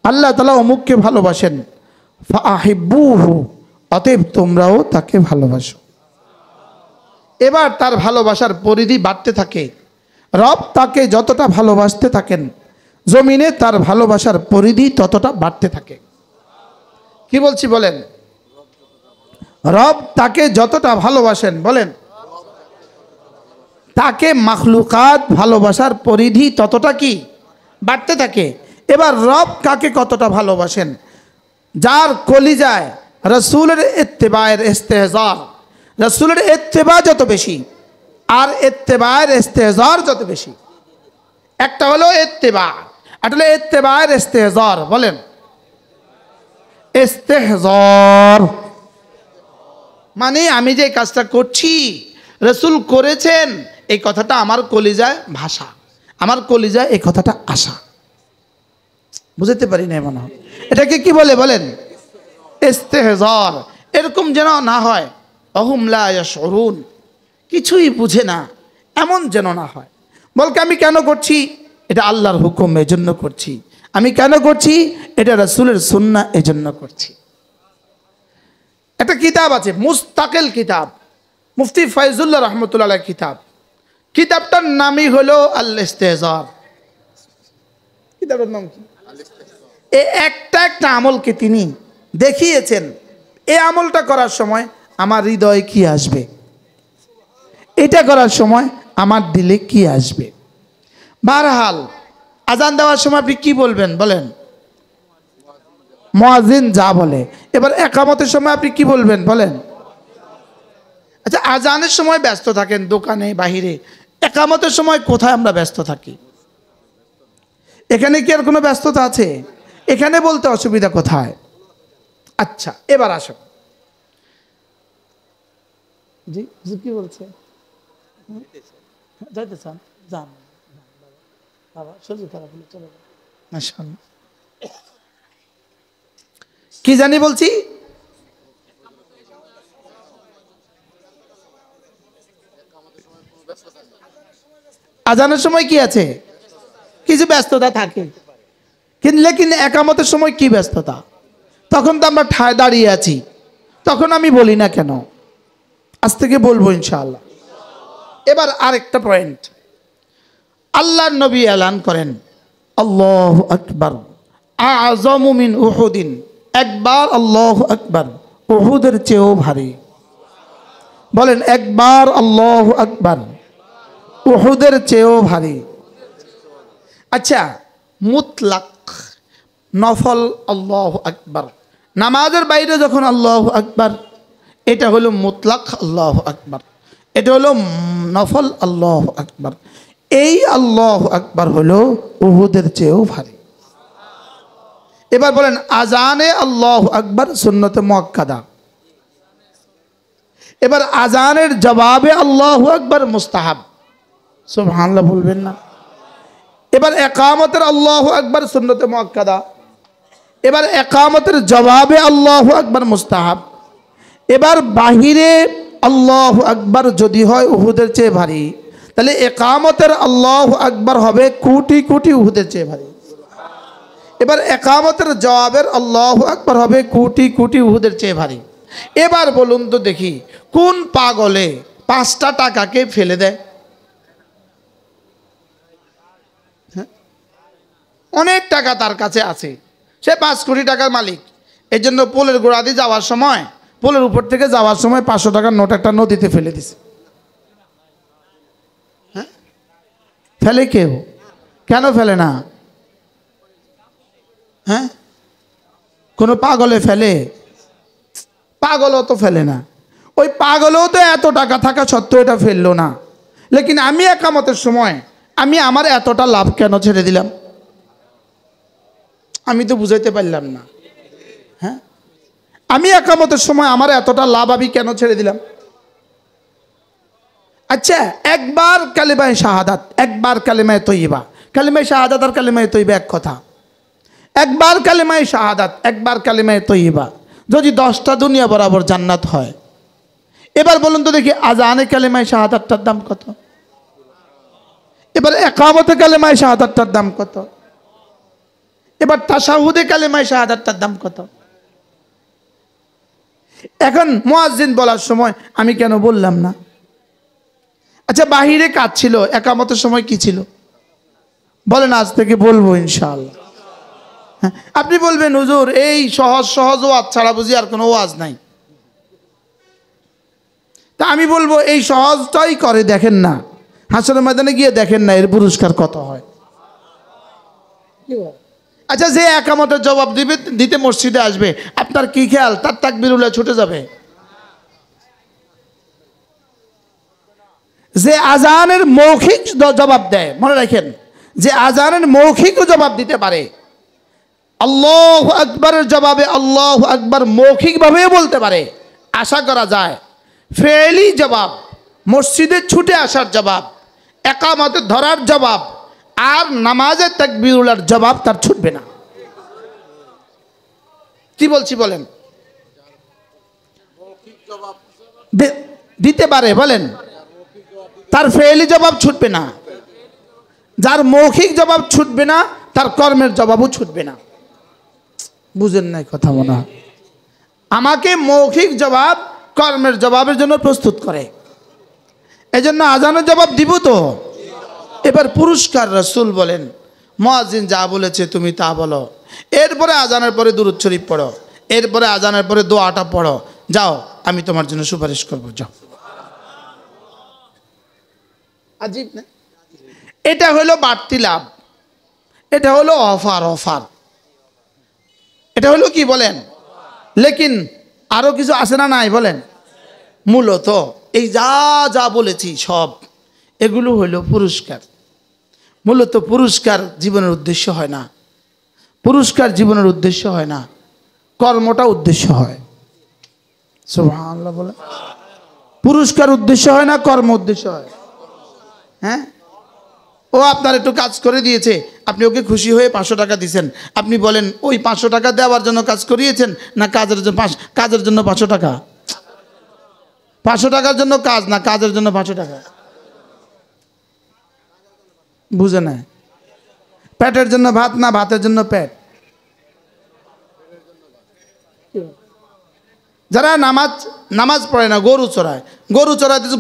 আল্লাহ তাআলা অমুককে ভালোবাসেন, ফাআহিব্বুহু, অতএব তোমরাও তাকে ভালোবাসো। এবার তার ভালোবাসার পরিধি বাড়তে থাকে। রব তাকে যতটা ভালোবাসতে থাকেন, জমিনে তার ভালোবাসার পরিধি ততটা বাড়তে থাকে। কি বলছি বলেন? রব তাকে যতটা ভালোবাসেন, বলেন, তাকে মাখলুকাত ভালোবাসার পরিধি ততটা কি বাড়তে থাকে। এবার রব কাকে কতটা ভালোবাসেন? যার কলিজায় রাসূলের ইত্তেবায়ের ইস্তেহজার, রাসূলের ইত্তেবা যত বেশি আর ইত্তেবায়ের ইস্তেহজার যত বেশি। একটা হলো ইত্তেবা, একটা হলো ইত্তেবায়ের ইস্তেহজার। বলেন, ইস্তেহজার মানে আমি যে কাজটা করছি রাসূল করেছেন, এই কথাটা আমার কলিজায় ভাষা, আমার কলিজায় এই কথাটা আসা। বুঝতে পারি না মনে হয়। এটাকে কি বলে বলেন? ইস্তেহজার। এরকম যেন না হয় অহুম লা ইয়াশউরুন, কিছুই বুঝে না, এমন যেন না হয়। বলকে আমি কেন করছি? এটা আল্লাহর হুকুম, এজন্য করছি। আমি কেন করছি? এটা রাসূলের সুন্নাহ, এজন্য করছি। একটা কিতাব আছে, মুস্তাকিল কিতাব, মুফতি ফয়জুল্লাহ রহমতুল্লাহ আলাইহির কিতাব। কিতাবটার নামই হলো আল ইস্তেহজার। কিতাবের নাম কি? এই একটা একটা আমলকে তিনি দেখিয়েছেন, এই আমলটা করার সময় আমার হৃদয়ে কি আসবে, এটা করার সময় আমার দিলে কি আসবে। বারহাল আজান দেওয়ার সময় আপনি কি বলবেন বলেন? মুয়াজ্জিন যা বলে। এবার ইকামতের সময় আপনি কি বলবেন বলেন? আচ্ছা, আজানের সময় ব্যস্ত থাকেন দোকানে বাহিরে, ইকামতের সময় কোথায় আমরা ব্যস্ত থাকি? এখানে কি আর কোনো ব্যস্ততা আছে? এখানে বলতে অসুবিধা কোথায়? আচ্ছা, এবার আসো। জি কি বলছে? যাইতে চান? যান বাবা, শরীর খারাপ হলে চলে যান। কি জানি বলছি? আজানের সময় কি আছে? কিছু ব্যস্ততা থাকে, লেকিন একামতের সময় কি ব্যস্ততা? তখন তো আমরা ঠায় দাঁড়িয়ে আছি, তখন আমি বলি না কেন? আজ থেকে বলবো ইনশাআল্লাহ। এবার আরেকটা পয়েন্ট, আল্লাহর নবী এলান করেন আল্লাহু আকবার আযমু মিন উহুদিন, একবার আল্লাহু আকবার উহুদের চেয়েও ভারী। বলেন একবার আল্লাহু আকবার উহুদের চেয়েও ভারী। আচ্ছা, মুতলাক নফল আল্লাহু আকবার, নামাজের বাইরে যখন আল্লাহু আকবার, এটা হলো মুতলাক আল্লাহু আকবার, এটা হলো নফল আল্লাহু আকবার। এই আল্লাহু আকবার হলো উহুদের চেয়েও ভারী। এবার বলেন আজানে আল্লাহু আকবার সুন্নতে মুআক্কাদা, এবার আজানের জবাবে আল্লাহু আকবার মুস্তাহাব, সুবহানাল্লাহ বলবেন না। এবার একামতের আল্লাহু আকবার সুন্নতে মুআক্কাদা, এবার একামতের জবাবে আল্লাহু আকবার মুস্তাহাব। এবার বাহিরে আল্লাহু আকবার যদি হয় উহুদের চেয়ে ভারী, তাহলে একামতের আল্লাহু আকবার হবে কোটি কোটি উহুদের চেয়ে ভারী। এবার একামতের জবাবের আল্লাহু আকবার হবে কোটি কোটি উহুদের চেয়ে ভারী। এবার বলুন তো দেখি, কোন পাগলে 5টা টাকাকে ফেলে দেয়? অনেক টাকা তার কাছে আছে, সে 5 কোটি টাকার মালিক। এই জন্য পোলের গোড়া দিয়ে যাওয়ার সময়, পোলের উপর থেকে যাওয়ার সময় 500 টাকার নোট একটা নদীতে ফেলে দিছে। হ্যাঁ, ফেলে কেউ? কেন ফেলে না? হ্যাঁ, কোনো পাগলে ফেলে? পাগলও তো ফেলে না। ওই পাগলও তো এত টাকা থাকা সত্ত্বেও এটা ফেললো না। লেকিন আমি একামতের সময় আমি আমার এতটা লাভ কেন ছেড়ে দিলাম? আমি তো বুঝাইতে পারলাম না। হ্যাঁ, আমি একামতের সময় আমার এতটা লাভ আমি কেন ছেড়ে দিলাম? আচ্ছা, একবার কালিমায়ে শাহাদাত, একবার কালিমায়ে তয়্যিবা, কালিমায়ে শাহাদাত আর কালিমায়ে তয়্যিবা এক কথা। একবার কালিমায়ে শাহাদাত, একবার কালিমায়ে তয়্যিবা যদি 10টা দুনিয়া বরাবর জান্নাত হয়, এবার বলুন তো দেখি আজানে কালিমায়ে শাহাদাতটার দাম কত? এবার একামতে কালিমায়ে শাহাদাতটার দাম কত? এবার তাশাহুদে কালিমায়ে শাহাদাতটার দাম কত? এখন মুয়াজ্জিন বলার সময় আমি কেন বললাম না? আচ্ছা, বাহিরে কাজ ছিল, একামতের সময় কি ছিল? বলেন, আজ থেকে বলবো ইনশাআল্লাহ। আপনি বলবেন হুজুর এই সহজ সহজ ওয়াজ ছাড়া বুঝি আর কোনো ওয়াজ নাই। তা আমি বলবো এই সহজটাই করে দেখেন না, হাসরের ময়দানে গিয়ে দেখেন না এর পুরস্কার কত হয়। আচ্ছা, যে একামতের জবাব দিতে মসজিদে আসবে, আপনার কি খেয়াল তার তাকবীরুল্লাহ ছুটে যাবে? যে আজানের মৌখিক জবাব দেয়, মনে রাখেন, যে আজানের মৌখিক জবাব দিতে পারে, আল্লাহু আকবারের জবাবে আল্লাহু আকবার মৌখিকভাবে বলতে পারে, আশা করা যায় ফেলি জবাব, মসজিদে ছুটে আসার জবাব, একামতে ধরার জবাব আর নামাজের তাকবীরুল্লাহর জবাব তার ছুটবে না। কি বলছি বলেন? দিতে পারে, বলেন, তার ফেলি জবাব ছুটবে না। যার মৌখিক জবাব ছুটবে না, তার কর্মের জবাবও ছুটবে না। বুঝেন নাই কথা মনে হয়? আমাকে মৌখিক জবাব কর্মের জবাবের জন্য প্রস্তুত করে, এজন্য আজানের জবাব দিব তো। এবার পুরস্কার রাসূল বলেন, মুয়াজ্জিন যা বলেছে তুমি তা বলো, এরপরে আজানের পরে দুরূদ শরীফ পড়ো, এরপরে আজানের পরে দোয়াটা পড়ো, যাও আমি তোমার জন্য সুপারিশ করবো, যাও। আজীব না? এটা হলো বাড়তি লাভ, এটা হলো অফার। অফার এটা হলো কি বলেন? লেকিন আরো কিছু আছে না নাই বলেন? মূলত এই যা যা বলেছি সব এগুলো হলো পুরস্কার। মূলত পুরস্কার জীবনের উদ্দেশ্য হয় না, পুরস্কার জীবনের উদ্দেশ্য হয় না, কর্মটা উদ্দেশ্য হয়। সুবহানাল্লাহ বলে। পুরস্কার উদ্দেশ্য হয় না, কর্ম উদ্দেশ্য হয়। হ্যাঁ, ও আপনার একটু কাজ করে দিয়েছে, আপনি ওকে খুশি হয়ে 500 টাকা দিয়েছেন। আপনি বলেন ওই 500 টাকা দেওয়ার জন্য কাজ করিয়েছেন না কাজের জন্য? কাজের জন্য 500 টাকা, 500 টাকার জন্য কাজ না কাজের জন্য 500 টাকা। বুঝে না, পেটের জন্য ভাত না ভাতের জন্য পেট। যারা নামাজ পড়ে না, গরু চড়ায়,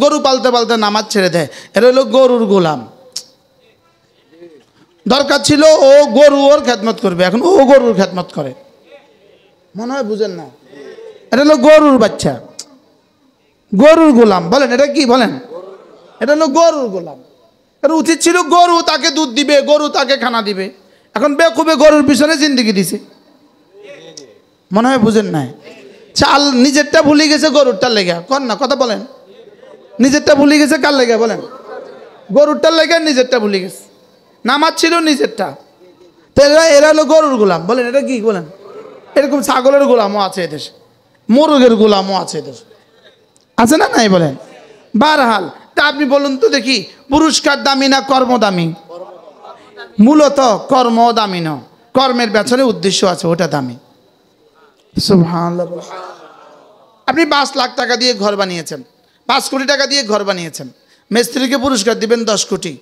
গরু পালতে পালতে নামাজ ছেড়ে দেয়, এরা হলো গরুর গোলাম। দরকার ছিল ও গরু ওর খেদমত করবে, এখন ও গরুর খেদমত করে, মনে হয় বুঝেন না। এটা হলো গরুর বাচ্চা, গরুর গোলাম। বলেন এটা কি? বলেন এটা হলো গরুর গোলাম। এর উচিত ছিল গরু তাকে দুধ দিবে, গরু তাকে খানা দিবে, এখন বেকুবে গরুর পিছনে জিন্দেগি দিছে, মনে হয় বুঝেন নাই। চাল নিজেরটা ভুলে গেছে গরুরটার লেগে, কর না কথা বলেন, নিজেরটা ভুলে গেছে কার লেগে? বলেন গরুরটার লেগে নিজেরটা ভুলে গেছে, নামাজ ছিল নিজেরটা। তো এরা হলো গরুর গোলাম। বলেন এটা কি? বলেন এরকম ছাগলের গোলামও আছে এদেশে, মোরগের গোলামও আছে এদেশে, আছে না নাই? বলেন বারহাল। তা আপনি বলুন তো দেখি, পুরস্কার দামি না কর্ম দামি? মূলত কর্ম দামি না, কর্মের পেছনে উদ্দেশ্য আছে, ওটা দামি। সুবহানাল্লাহ। আপনি 5 লাখ টাকা দিয়ে ঘর বানিয়েছেন, 5 কোটি টাকা দিয়ে ঘর বানিয়েছেন, মিস্ত্রিকে পুরস্কার দিবেন 10 কোটি।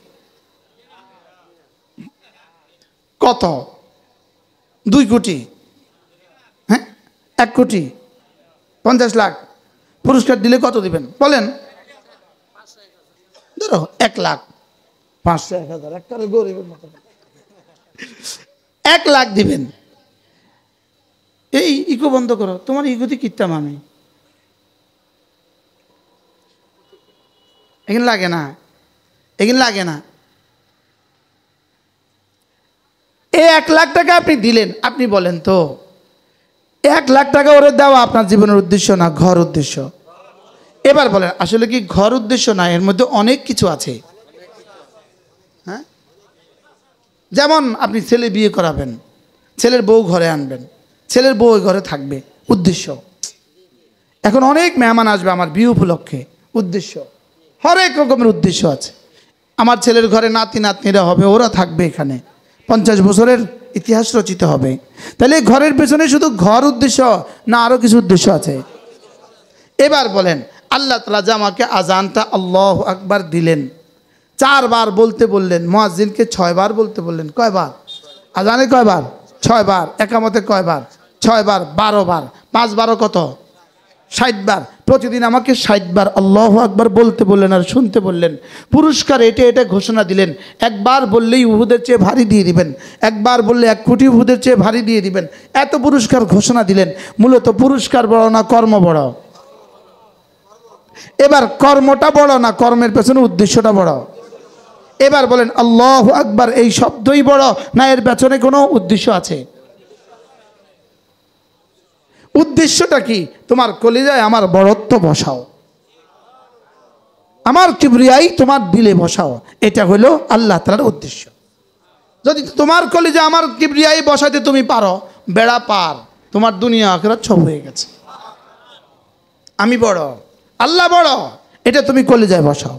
কত? 2 কোটি, হ্যাঁ 1 কোটি 50 লাখ পুরস্কার দিলে কত দিবেন? বলেন ধরো 1 লাখ, 500, 1000, একটা গরিবের মতো 1 লাখ দিবেন। এই ইকো বন্ধ করো, তোমার ইকোতে কিনতাম আমি, এখানে লাগে না, এখানে লাগে না। এই 1 লাখ টাকা আপনি দিলেন, আপনি বলেন তো 1 লাখ টাকা ওরে দেওয়া আপনার জীবনের উদ্দেশ্য না ঘর উদ্দেশ্য? এবার বলেন আসলে কি ঘর উদ্দেশ্য না, এর মধ্যে অনেক কিছু আছে। হ্যাঁ, যেমন আপনি ছেলে বিয়ে করাবেন, ছেলের বউ ঘরে আনবেন, ছেলের বউ ওই ঘরে থাকবে, উদ্দেশ্য। এখন অনেক মেহমান আসবে আমার বিয়ে উপলক্ষে, উদ্দেশ্য। হরেক রকমের উদ্দেশ্য আছে। আমার ছেলের ঘরে নাতি নাতনিরা হবে, ওরা থাকবে এখানে, 50 বছরের ইতিহাস রচিত হবে। তাহলে ঘরের পেছনে শুধু ঘর উদ্দেশ্য না আরও কিছু উদ্দেশ্য আছে? এবার বলেন আল্লাহ তাআলা যে আমাকে আজানটা আল্লাহু আকবার দিলেন, 4 বার বলতে বললেন, মুয়াজ্জিনকে 6 বার বলতে বললেন, কয়বার? আজানে কয়বার? 6 বার। একামতে কয়বার? 6 বার। 12 বার, 5 বারো কত? 60 বার। প্রতিদিন আমাকে 60 বার আল্লাহু আকবার বলতে বললেন আর শুনতে বললেন। পুরস্কার এটা ঘোষণা দিলেন, একবার বললেই উহুদের চেয়ে ভারী দিয়ে দিবেন, একবার বললে 1 কোটি উহুদের চেয়ে ভারী দিয়ে দিবেন, এত পুরস্কার ঘোষণা দিলেন। মূলত পুরস্কার বড় না কর্ম বড়? এবার কর্মটা বড় না কর্মের পেছনে উদ্দেশ্যটা বড়? এবার বলেন আল্লাহু আকবার এই শব্দই বড় না এর পেছনে কোনো উদ্দেশ্য আছে? উদ্দেশ্যটা কি? তোমার কলিজায় আমার বড়ত্ব বসাও, আমার কিবরিয়াই তোমার দিলে বসাও, এটা হলো আল্লাহ তাআলার উদ্দেশ্য। যদি তোমার কলিজায় আমার কিবরিয়াই বসাতে তুমি পারো, বেড়া পার, তোমার দুনিয়া আখিরাত সব হয়ে গেছে। আমি বড়, আল্লাহ বড়, এটা তুমি কলিজায় বসাও,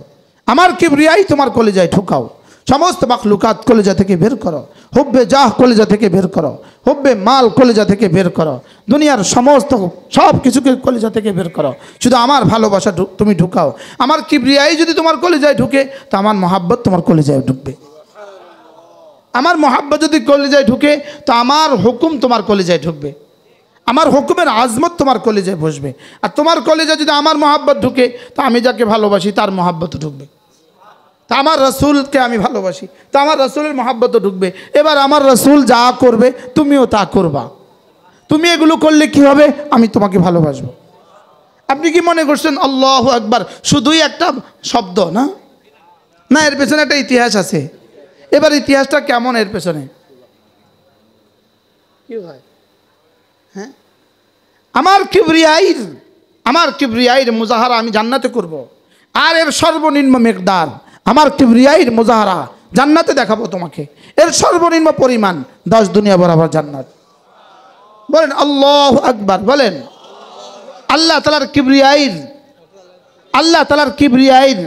আমার কিবরিয়াই তোমার কলিজায় ঢুকাও, সমস্ত মাখলুকাত কলিজা থেকে বের করো, হুব্বে জাহ কলিজা থেকে বের করো, হুব্বে মাল কলিজা থেকে বের করো, দুনিয়ার সমস্ত সব কিছুকে কলিজা থেকে বের করো, শুধু আমার ভালোবাসা তুমি ঢুকাও। আমার কিবরিয়াই যদি তোমার কলিজায় ঢুকে তো আমার মহাব্বত তোমার কলিজায় ঢুকবে, আমার মহাব্বত যদি কলিজায় ঢুকে তো আমার হুকুম তোমার কলিজায় ঢুকবে, আমার হুকুমের আজমত তোমার কলিজায় বসবে। আর তোমার কলিজায় যদি আমার মহাব্বত ঢুকে তো আমি যাকে ভালোবাসি তার মহাব্বত ঢুকবে, তা আমার রসুলকে আমি ভালোবাসি তো আমার রসুলের মহাব্বত ঢুকবে। এবার আমার রসুল যা করবে তুমিও তা করবা, তুমি এগুলো করলে কি হবে? আমি তোমাকে ভালোবাসবো। আপনি কি মনে করছেন আল্লাহু আকবার শুধুই একটা শব্দ? না না, এর পেছনে একটা ইতিহাস আছে। এবার ইতিহাসটা কেমন এর পেছনে? কি হয়? হ্যাঁ, আমার কিবরিয়াইর মুজাহারা আমি জান্নাতে করব, আর এর সর্বনিম্ন মিকদার আমার কিবরিয়াইর মুজাহারা জান্নাতে দেখাবো তোমাকে, এর সর্বনিম্ন পরিমাণ 10 দুনিয়া বরাবর জান্নাত। বলেন আল্লাহু আকবার। বলেন আল্লাহ তাআলার কিবরিয়াইর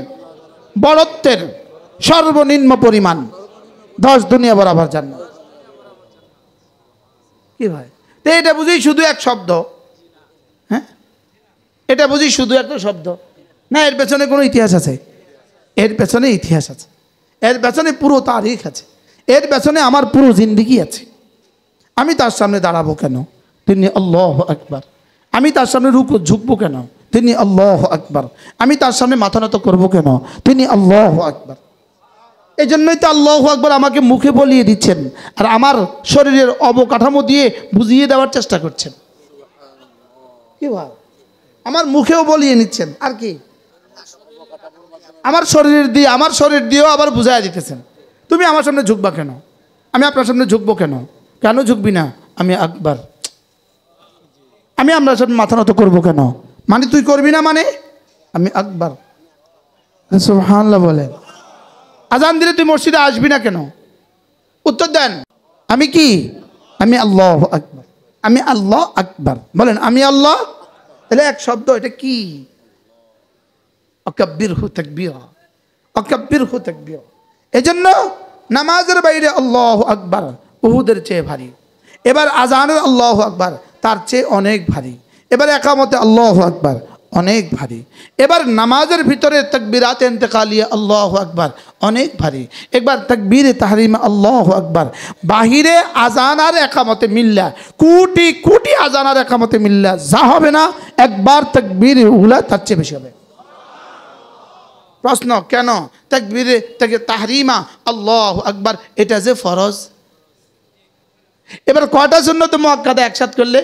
বড়ত্বের সর্বনিম্ন পরিমাণ 10 দুনিয়া বরাবর জান্নাত। কি ভাই, তো এটা বুঝি শুধু এক শব্দ? হ্যাঁ, এটা বুঝি শুধু একটা শব্দ? না, এর পেছনে কোনো ইতিহাস আছে, এর পেছনে ইতিহাস আছে। এর পেছনে পুরো তারিখ আছে, এর পেছনে আমার পুরো জিন্দেগি আছে। আমি তার সামনে দাঁড়াবো কেন? তিনি আল্লাহু আকবার। আমি তার সামনে রুকু ঝুঁকবো কেন? তিনি আল্লাহু আকবার। আমি তার সামনে মাথা নত করবো কেন? তিনি আল্লাহু আকবার। এই জন্যই তো আল্লাহু আকবার আমাকে মুখে বলিয়ে দিচ্ছেন, আর আমার শরীরের অবকাঠামো দিয়ে বুঝিয়ে দেওয়ার চেষ্টা করছেন। কি ভাই, আমার মুখেও বলিয়ে নিচ্ছেন, আর কি আমার শরীর দিয়েও আবার বুঝাইয়া দিতেছেন। তুমি আমার সামনে ঝুঁকবা কেন? আমি আপনার সামনে ঝুঁকবো কেন? কেন ঝুঁকবি না? আমি আকবার। আমি আপনার সামনে মাথা নত করবো কেন? মানে তুই করবি না, মানে আমি আকবার। সুবহানাল্লাহ বলেন। আজান দিলে তুই মসজিদে আসবি না কেন? উত্তর দেন। আমি কি? আমি আল্লাহু আকবার। আমি আল্লাহ আকবার বলেন। আমি আল্লাহ, তাহলে এক শব্দ, এটা কি? আকাব্বিরহু তাকবীরা, আকাব্বিরহু তাকবীরা। এজন্য নামাজের বাইরে আল্লাহু আকবার উহুদের চেয়ে ভারী। এবার আজানের আল্লাহু আকবার তার চেয়ে অনেক ভারী। এবার একামতে আল্লাহু আকবার অনেক ভারী। এবার নামাজের ভিতরে তাকবীরাতে ইন্তেকালিয়া আল্লাহু আকবার অনেক ভারী। একবার তাকবীরে তাহরিমা আল্লাহু আকবার। বাহিরে আজান আর একামতে মিল্লা কোটি কোটি আজান আর একামতে মিল্লা যা হবে না, একবার তাকবীরে উলা তার চেয়ে বেশি হবে। প্রশ্ন, কেন? তাকবীরে তাহরিমা আল্লাহু আকবার এটা যে ফরজ। এবার কয়টা সুন্নত মুআক্কাদা একসাথে করলে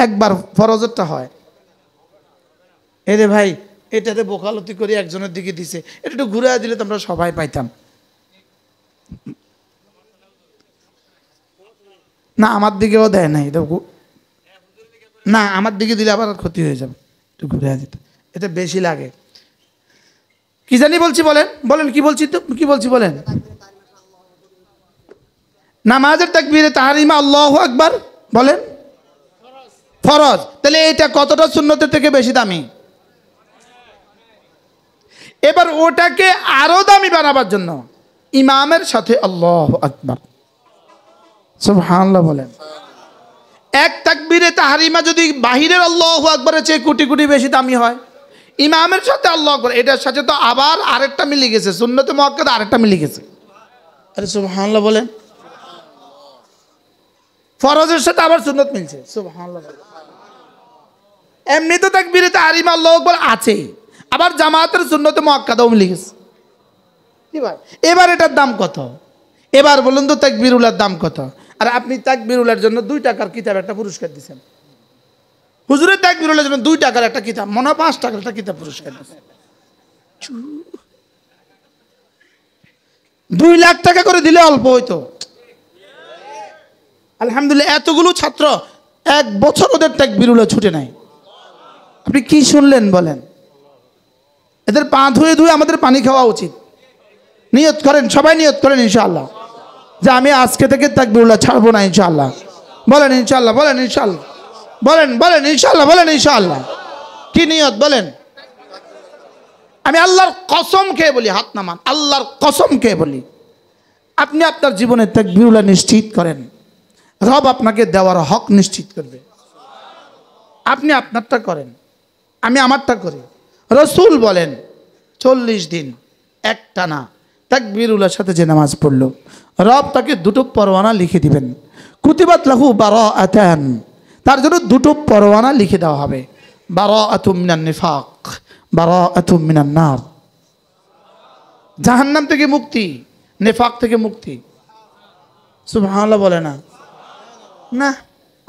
একবার ফরজেরটা হয়? এরে ভাই, এটাতে বোকালতি করে একজনের দিকে দিছে, এটা একটু ঘুরে দিলে তো আমরা সবাই পাইতাম। না, আমার দিকেও দেয় না এটা। না, আমার দিকে দিলে আবার ক্ষতি হয়ে যাবে, একটু ঘুরে দিতে, এটা বেশি লাগে। কি জানি বলছি বলেন, বলেন কি বলছি, তো কি বলছি বলেন। নামাজের তাকবীরে তাহরিমা আল্লাহু আকবার বলেন ফরজ। তাহলে এটা কতটা সুন্নতের থেকে বেশি দামি? এবার ওটাকে আরো দামি বানাবার জন্য ইমামের সাথে আল্লাহু আকবার সুবহানাল্লাহ বলেন। এক তাকবীরে তাহরিমা যদি বাহিরের আল্লাহু আকবারের চেয়ে কোটি কোটি বেশি দামি হয়, ইমামের সাথে আল্লাহু আকবার, এটার সাথে তো আবার আরেকটা মিলে গেছে, সুন্নতে মুআক্কাদা আরেকটা মিলে গেছে। আরে সুবহানাল্লাহ বলেন। ফরজের সাথে আবার সুন্নত মিলছে, সুবহানাল্লাহ। এমনি তো তাকবীরে তাহরিমা আল্লাহু আকবার আছে, আবার জামাতের সুন্নতে মুআক্কাদাও মিলে গেছে। কি ভাই, এবার এটার দাম কত? এবার বলুন তো তাকবীরুল্লাহর দাম কত? আর আপনি তাকবীরুল্লাহর জন্য 2 টাকার কিতাব একটা পুরস্কার দিচ্ছেন। হুজুরের তাকবীরুল্লাহর জন্য 2 টাকার একটা কিতাব, মনে হয় 5 টাকার একটা কিতাব পুরস্কার দিচ্ছেন। 2 লাখ টাকা করে দিলে অল্প হইতো। আলহামদুলিল্লাহ, এতগুলো ছাত্র 1 বছর ওদের তাকবীরুল্লাহ ছুটে নাই। আপনি কি শুনলেন বলেন? এদের পা ধুয়ে ধুয়ে আমাদের পানি খাওয়া উচিত। নিয়ত করেন, সবাই নিয়ত করেন ইনশাআল্লাহ যে আমি আজকে থেকে তাকবীরুল্লাহ ছাড়বো না ইনশাআল্লাহ। বলেন ইনশাআল্লাহ, বলেন ইনশাআল্লাহ, বলেন বলেন ইনশাআল্লাহ, বলেন ইনশাআল্লাহ। কি নিয়ত বলেন? আমি আল্লাহর কসম খেয়ে বলি, হাত নামান, আল্লাহর কসম খেয়ে বলি, আপনি আপনার জীবনে তাকবীরুল্লাহ নিশ্চিত করেন, রব আপনাকে দেওয়ার হক নিশ্চিত করবে। আপনি আপনারটা করেন, আমি আমারটা করি। রসুল বলেন 40 দিন একটানা তাকবীরুল্লাহর সাথে যে নামাজ পড়লো, রব তাকে 2টো পরওয়ানা লিখে দিবেন। কুতিবাত লাহু বারাআতান, তার জন্য 2টো পরওয়ানা লিখে দেওয়া হবে। বারাআতুম মিনান নিফাক, বারাআতুম মিনান নার। জাহান্নাম থেকে মুক্তি, নিফাক থেকে মুক্তি। সুবহানাল্লাহ বলে না? না,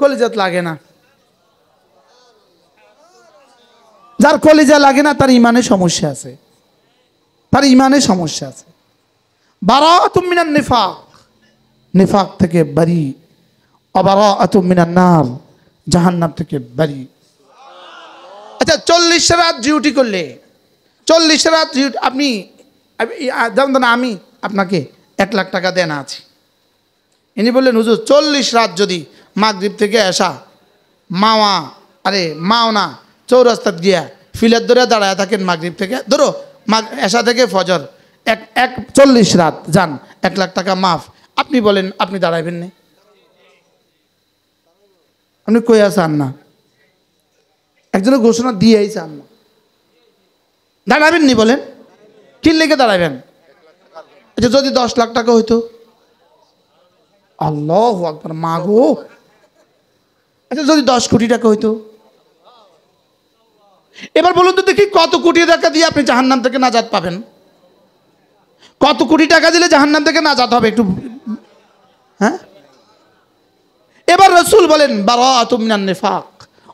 কলিজাত লাগে না। যার কলিজা লাগে না তার ইমানে সমস্যা আছে, তার ইমানে সমস্যা আছে। বারাআতুম মিনান নিফাক, নিফাক থেকে বারি। বারাআতুম মিনান নার, জাহান্নাম থেকে বারি। আচ্ছা, 40 রাত ডিউটি করলে, 40 রাত আপনি যেমন আমি আপনাকে 1 লাখ টাকা দেনা আছে। ইনি বললেন হুজুর 40 রাত যদি মাগরিব থেকে এসা মাওয়া, আরে মাওনা চৌরাস্তাত গিয়া ফিলের ধরে দাঁড়ায় থাকেন, মাগরিব থেকে ধরো এসা থেকে ফজর, 40 রাত যান, 1 লাখ টাকা মাফ। আপনি বলেন আপনি দাঁড়াইবেন না? আপনি কই আছেন না? একজনের ঘোষণা দিয়েই চান না, দাঁড়াবেন নি বলেন? কি লেগে দাঁড়াবেন? আচ্ছা যদি 10 লাখ টাকা হইতো, আল্লাহু আকবার, মাগো। আচ্ছা যদি 10 কোটি টাকা হইতো, এবার বলুন তো দেখি কত কোটি টাকা দিয়ে আপনি জাহান্নাম থেকে নাজাত পাবেন? কত কোটি টাকা দিলে জাহান্নাম থেকে নাজাত হবে একটু? হ্যাঁ, এবার রাসূল বলেন বারাআতুম মিনান নিফাক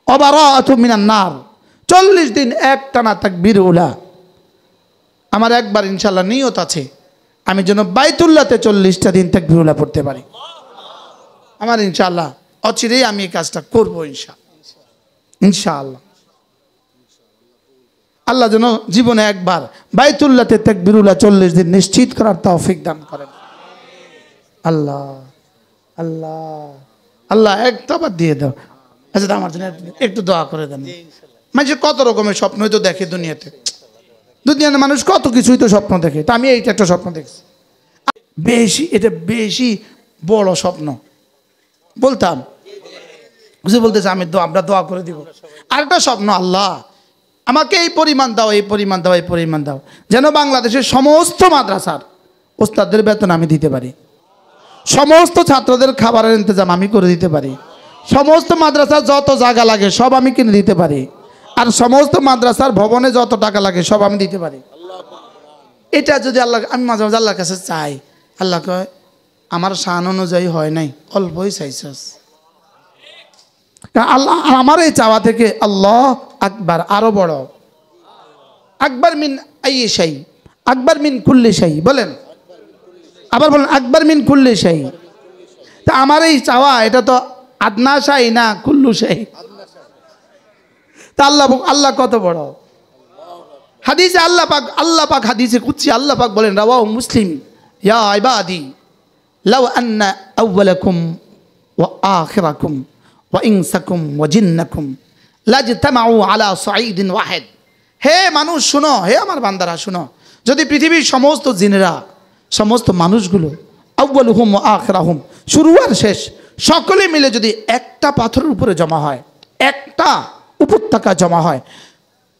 ওয়া বারাআতুম মিনান নার। 40 দিন একটানা তাকবীর উলা। আমার একবার ইনশাআল্লাহ নিয়ত আছে আমি যেন বাইতুল্লাহতে 40টা দিন তাকবীর উলা পড়তে পারি। আমার ইনশাআল্লাহ অচিরেই আমি এই কাজটা করব ইনশাআল্লাহ। আল্লাহ যেন জীবনে একবার বাইতুল্লাহতে তাকবীর উলা 40 দিন নিশ্চিত করার তৌফিক দান করেন। আল্লাহ আল্লাহ আল্লাহ, একটা বাদ দিয়ে দাও। আচ্ছা আমার জন্য একটু দোয়া করে দেন। মানুষের কত রকমের স্বপ্নই তো দেখে দুনিয়াতে, দুনিয়ার মানুষ কত কিছুই তো স্বপ্ন দেখে। তা আমি এইটা একটা স্বপ্ন দেখছি, এটা বেশি বড় স্বপ্ন বলতাম, বুঝে বলতেছে আমি আমরা দোয়া করে দিব। আরেকটা স্বপ্ন, আল্লাহ আমাকে এই পরিমাণ দাও, এই পরিমাণ দাও, এই পরিমাণ দাও, যেন বাংলাদেশের সমস্ত মাদ্রাসার ওস্তাদদের বেতন আমি দিতে পারি, সমস্ত ছাত্রদের খাবারের ইন্তজাম আমি করে দিতে পারি, সমস্ত মাদ্রাসার যত জায়গা লাগে সব আমি কিনে দিতে পারি, আর সমস্ত মাদ্রাসার ভবনে যত টাকা লাগে সব আমি দিতে পারি। এটা যদি আল্লাহ, আমি মাঝে মাঝে আল্লাহর কাছে চাই, আল্লাহ কয় আমার শান অনুযায়ী হয় নাই, অল্পই চাইছস। আল্লাহ আমার এই চাওয়া থেকে আল্লাহ আকবার, আরো বড়, আকবার মিন আইয়ি শাই, আকবার মিন কুল্লি শাই, বলেন আবার বলেন আকবার মিন কুল্লি শাই। তা আমার এই চাওয়া এটা তো আদনা শাই না কুল্লু শাই। তা আল্লাহ কত বড়। হাদিসে আল্লাহ পাক হাদিসে কুদসি আল্লাহ পাক বলেন রাওয়াহু মুসলিম, ইয়া ইবাদি লাউ আন্না আউওয়ালাকুম ওয়া আখিরাকুম ওয়া ইনসাকুম ওয়া জিন্নাকুম লাজতামাউ আলা সাঈদিন ওয়াহিদ। হে মানুষ শুনো, হে আমার বান্দারা শুনো, যদি পৃথিবীর সমস্ত জিনেরা, সমস্ত মানুষগুলো, আউয়ালুহুম ওয়া আখিরাহুম, শুরু আর শেষ, সকলে মিলে যদি একটা পাথরের উপরে জমা হয়, একটা উপত্যকা জমা হয়,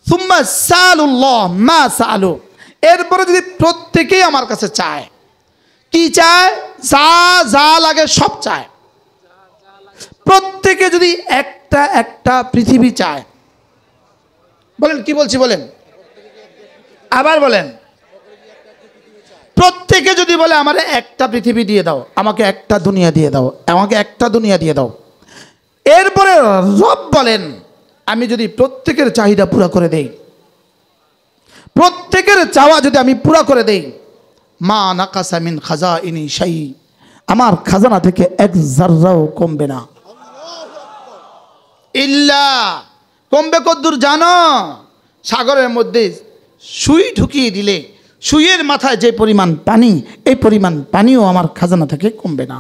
সুম্মা সালুল্লাহ মা সালু, এরপরে যদি প্রত্যেকেই আমার কাছে চায়, কি চায়? যা যা লাগে সব চায়, প্রত্যেকে যদি একটা একটা পৃথিবী চায়, বলেন কি বলছি বলেন, আবার বলেন, প্রত্যেকে যদি বলে আমার একটা পৃথিবী দিয়ে দাও, আমাকে একটা দুনিয়া দিয়ে দাও, আমাকে একটা দুনিয়া দিয়ে দাও, এরপরে রব বলেন আমি যদি প্রত্যেকের চাহিদা পুরা করে দেই, প্রত্যেকের চাওয়া যদি আমি পুরা করে দেই, মা নাকাসা মিন খাজাইনি শাই, আমার খাজানা থেকে এক জাররাও কমবে না। ইল্লা, কমবে কদ্দূর জানো? সাগরের মধ্যে সুই ঢুকিয়ে দিলে সুইয়ের মাথায় যে পরিমাণ পানি, এই পরিমাণ পানিও আমার খাজানা থেকে কমবে না।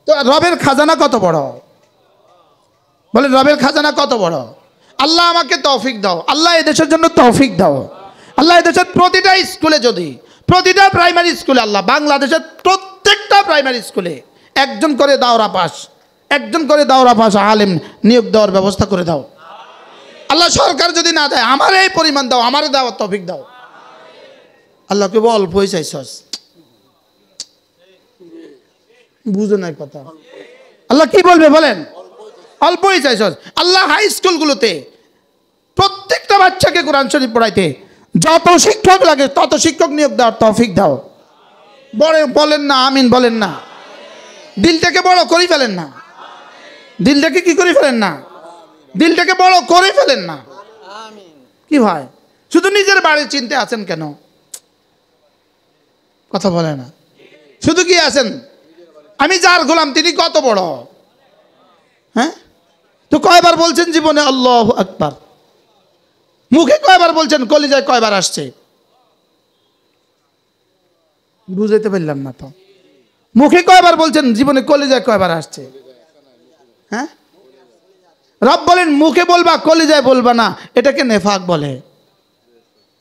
তো রবের খাজানা কত বড়, বলেন রবের খাজানা কত বড়। আল্লাহ আমাকে তৌফিক দাও, আল্লাহ এদেশের জন্য তৌফিক দাও, আল্লাহ এদেশের প্রতিটা স্কুলে, যদি প্রতিটা প্রাইমারি স্কুলে, আল্লাহ বাংলাদেশের প্রত্যেকটা প্রাইমারি স্কুলে একজন করে দাওরা পাস, একজন করে দাওরা পাস আলেম নিয়োগ দেওয়ার ব্যবস্থা করে দাও। আল্লাহ সরকার যদি না দেয়, আমার এই পরিমাণ দাও, আমার দেওয়ার তৌফিক দাও। আল্লাহকে বল অল্পই চাইছস, বুঝো নাই কথা। আল্লাহ কি বলবে বলেন? অল্পই চাইছস। আল্লাহ হাই স্কুলগুলোতে প্রত্যেকটা বাচ্চাকে কোরআন শরীফ পড়াইতে যত শিক্ষক লাগে তত শিক্ষক নিয়োগ দেওয়ার তৌফিক দাও। বলেন না আমিন, বলেন না। দিলটাকে বড় করে ফেলেন না, দিলটাকে কি করে ফেলেন না, দিলটাকে বড় করে ফেলেন না। কি ভাই শুধু নিজের বাড়ির চিন্তা আছেন কেন? কথা বলে না, শুধু কি আছেন আমি যার গোলাম তিনি কত বড়। হ্যাঁ, তো কয়বার বলছেন জীবনে আল্লাহু আকবার? মুখে কয়বার বলছেন? কলিজায় কয়বার আসছে? বুঝাইতে পারলাম না তো। মুখে কয়বার বলছেন জীবনে, কলিজায় কয়বার আসছে? হ্যাঁ, রব বলেন মুখে বলবা কলিজায় বলবা না, এটাকে নেফাক বলে।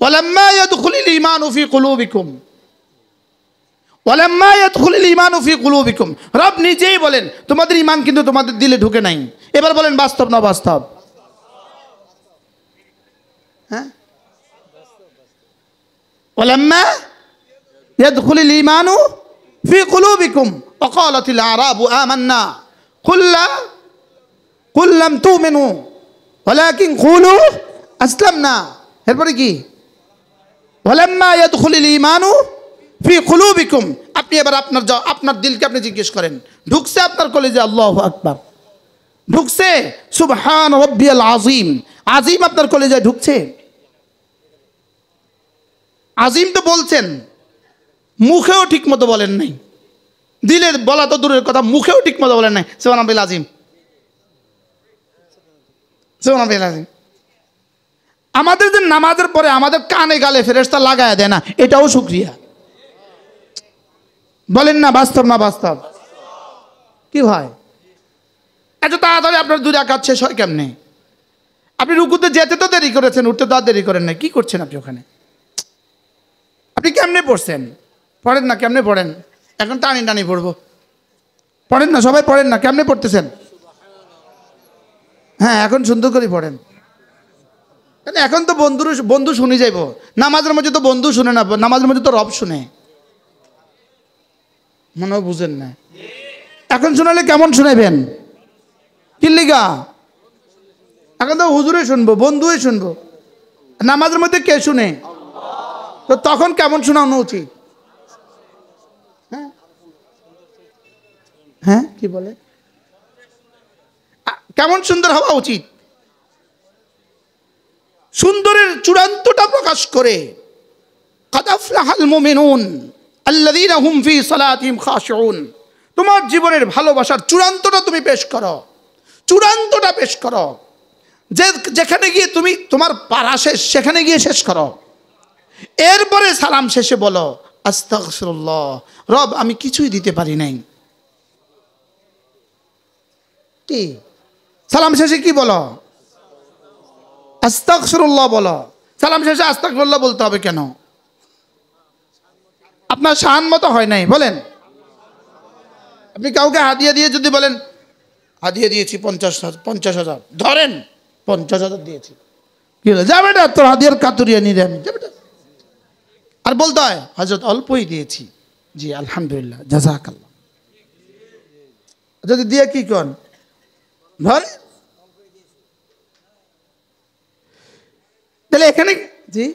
ওয়ালাম্মা ইয়াদখুলুল ঈমানু ফি কুলুবিকুম, ওয়ালাম্মা ইয়াদখুলুল ঈমানু ফি কুলুবিকুম, রব নিজেই বলেন তোমাদের ঈমান কিন্তু তোমাদের দিলে ঢুকে নাই। এবার বলেন বাস্তব না বাস্তব? হ্যাঁ, ওয়ালাম্মা ইয়াদখুলুল ঈমানু ফি কুলুবিকুম ওয়া ক্বালাতিল আরাবু আমান্না কুল লাম তুমিনু ওয়ালাকিন কুলু আসলামনা। এরপরে কি? ওয়ালাম্মা ইয়াদখুলুল ঈমানু ফি কুলুবিকুম। আপনি এবার আপনার দিলকে আপনি জিজ্ঞেস করেন, ঢুকছে আপনার কলেজে? আল্লাহু আকবার। ঢুকছে? সুবহান রাব্বিয়াল আযীম। আজিম আপনার কলেজে ঢুকছে? আজিম তো বলছেন, মুখেও ঠিক মতো বলেন নাই। দিলের বলা তো দূরের কথা, মুখেও ঠিক মতো বলেন নাই সুবহানাল্লাহিল আযীম, সুবহানাল্লাহিল আযীম। আমাদের যে নামাজের পরে আমাদের কানে গালে ফেরেশতা লাগায়া দেয় না, এটাও শুকরিয়া। বলেন না বাস্তব না বাস্তব? কি হয় এত তাড়াতাড়ি আপনার 2 রাকাত শেষ হয় কেমনে? আপনি রুকুতে যেতে তো দেরি করেছেন, উঠতে তো আর দেরি করেন না। কি করছেন আপনি ওখানে? আপনি কেমনে পড়ছেন? পড়েন না, কেমনে পড়েন? এখন টানি টানি পড়বো, পড়েন না, সবাই পড়েন না। কেমনে পড়তেছেন? হ্যাঁ, এখন সুন্দর করে পড়েন। এখন তো বন্ধু শুনে যাইব। নামাজের মধ্যে তো বন্ধু শুনে না, নামাজের মধ্যে তো রব শুনে। মনে বুঝেন না? এখন শোনালে কেমন শোনাবেন? কি লিগা? এখন তো হুজুরে শুনবো, বন্ধুই শুনবো। নামাজের মধ্যে কে শুনে? তো তখন কেমন শোনানো উচিত? হ্যাঁ কি বলে? কেমন সুন্দর হওয়া উচিত? সুন্দরের চূড়ান্তটা প্রকাশ করে কাদ আফলাহাল মুমিনুন আল্লাযীনা হুম ফি সালাতিহিম খাশিউন। তোমার জীবনের ভালোবাসার চূড়ান্তটা তুমি পেশ করো, চূড়ান্তটা পেশ করো। যেখানে গিয়ে তুমি তোমার পারা শেষ, সেখানে গিয়ে শেষ করো। এরপরে সালাম শেষে বলো আস্তাগফিরুল্লাহ, রব আমি কিছুই দিতে পারি নাই। কি সালাম শেষে কি বলো? আস্তাগফিরুল্লাহ বলো। সালাম শেষে আস্তাগফিরুল্লাহ বলতে হবে কেন? আপনার শান মতো হয় নাই বলেন। আপনি কাউকে হাদিয়া দিয়ে যদি বলেন হাদিয়া দিয়েছি 50,000, ধরেন 50,000 দিয়েছি, কি হলো? যাবে না তোর হাদিয়ার কাতুরিয়া নিয়ে আমি যাবে না। আর বলতে হয় হযরত অল্পই দিয়েছি, জি আলহামদুলিল্লাহ জাযাকাল্লাহ। যদি দিয়ে কি কন ধরে, তাহলে এখানে জি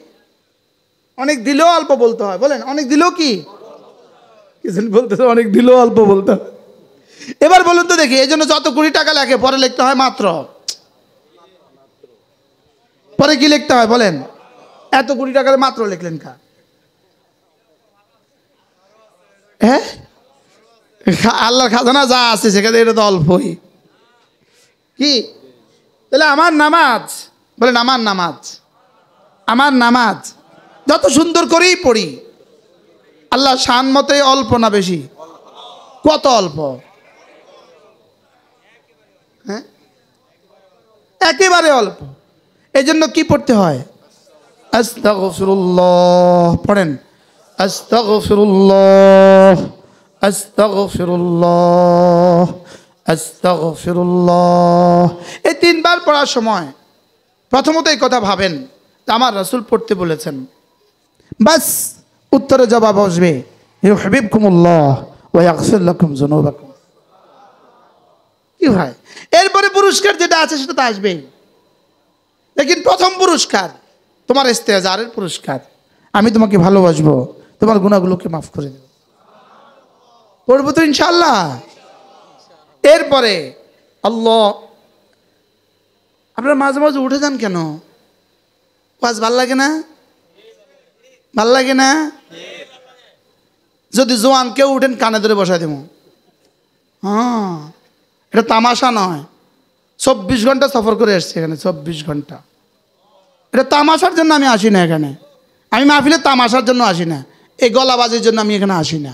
অনেক দিলেও অল্প বলতে হয়। বলেন অনেক দিলেও কি বলতেছে? অনেক দিলেও অল্প বলতে হয়। এবার বলুন তো দেখি, এই জন্য যত কোটি টাকা লাগে পরে লিখতে হয় মাত্র। পরে কি লিখতে হয় বলেন? এত কোটি টাকার মাত্র লিখলেন কা? হ্যাঁ, আল্লাহর খাজানা যা আছে সেখানে এটা তো অল্পই। কি তাহলে আমার নামাজ, বলেন আমার নামাজ, আমার নামাজ যত সুন্দর করেই পড়ি, আল্লাহ শান মতে অল্প না বেশি? কত অল্প? হ্যাঁ, একেবারে অল্প। এই জন্য কি পড়তে হয়? আস্তাগফিরুল্লাহ পড়েন, আস্তাগফিরুল্লাহ, আস্তাগফিরুল্লাহ, আস্তাগফিরুল্লাহ। এই 3 বার পড়ার সময় প্রথমত এই কথা ভাবেন আমার রাসূল পড়তে বলেছেন, বাস উত্তরে জবাব আসবে ইউহিব্বুকুমুল্লাহ ওয়া ইয়াগফির লাকুম যুনুবাকুম। কি হয়? এরপরে পুরস্কার যেটা আছে সেটা তো আসবেই। লেকিন প্রথম পুরস্কার তোমার ইস্তেজারের পুরস্কার, আমি তোমাকে ভালোবাসবো, তোমার গুনাহগুলোকে মাফ করে দেব। পড়বো তো ইনশাআল্লাহ। এরপরে আল্লাহ, আপনারা মাঝে মাঝে উঠে যান কেন? ওয়াজ ভাল লাগে না? ভাল লাগে না? যদি জোয়ান কেউ উঠেন কানে ধরে বসাই দেব। হ্যাঁ, এটা তামাশা নয়। 24 ঘন্টা সফর করে এসছি এখানে, 24 ঘন্টা। এটা তামাশার জন্য আমি আসি না এখানে। আমি মাহফিলে তামাশার জন্য আসি না, এই গলাবাজির জন্য আমি এখানে আসি না,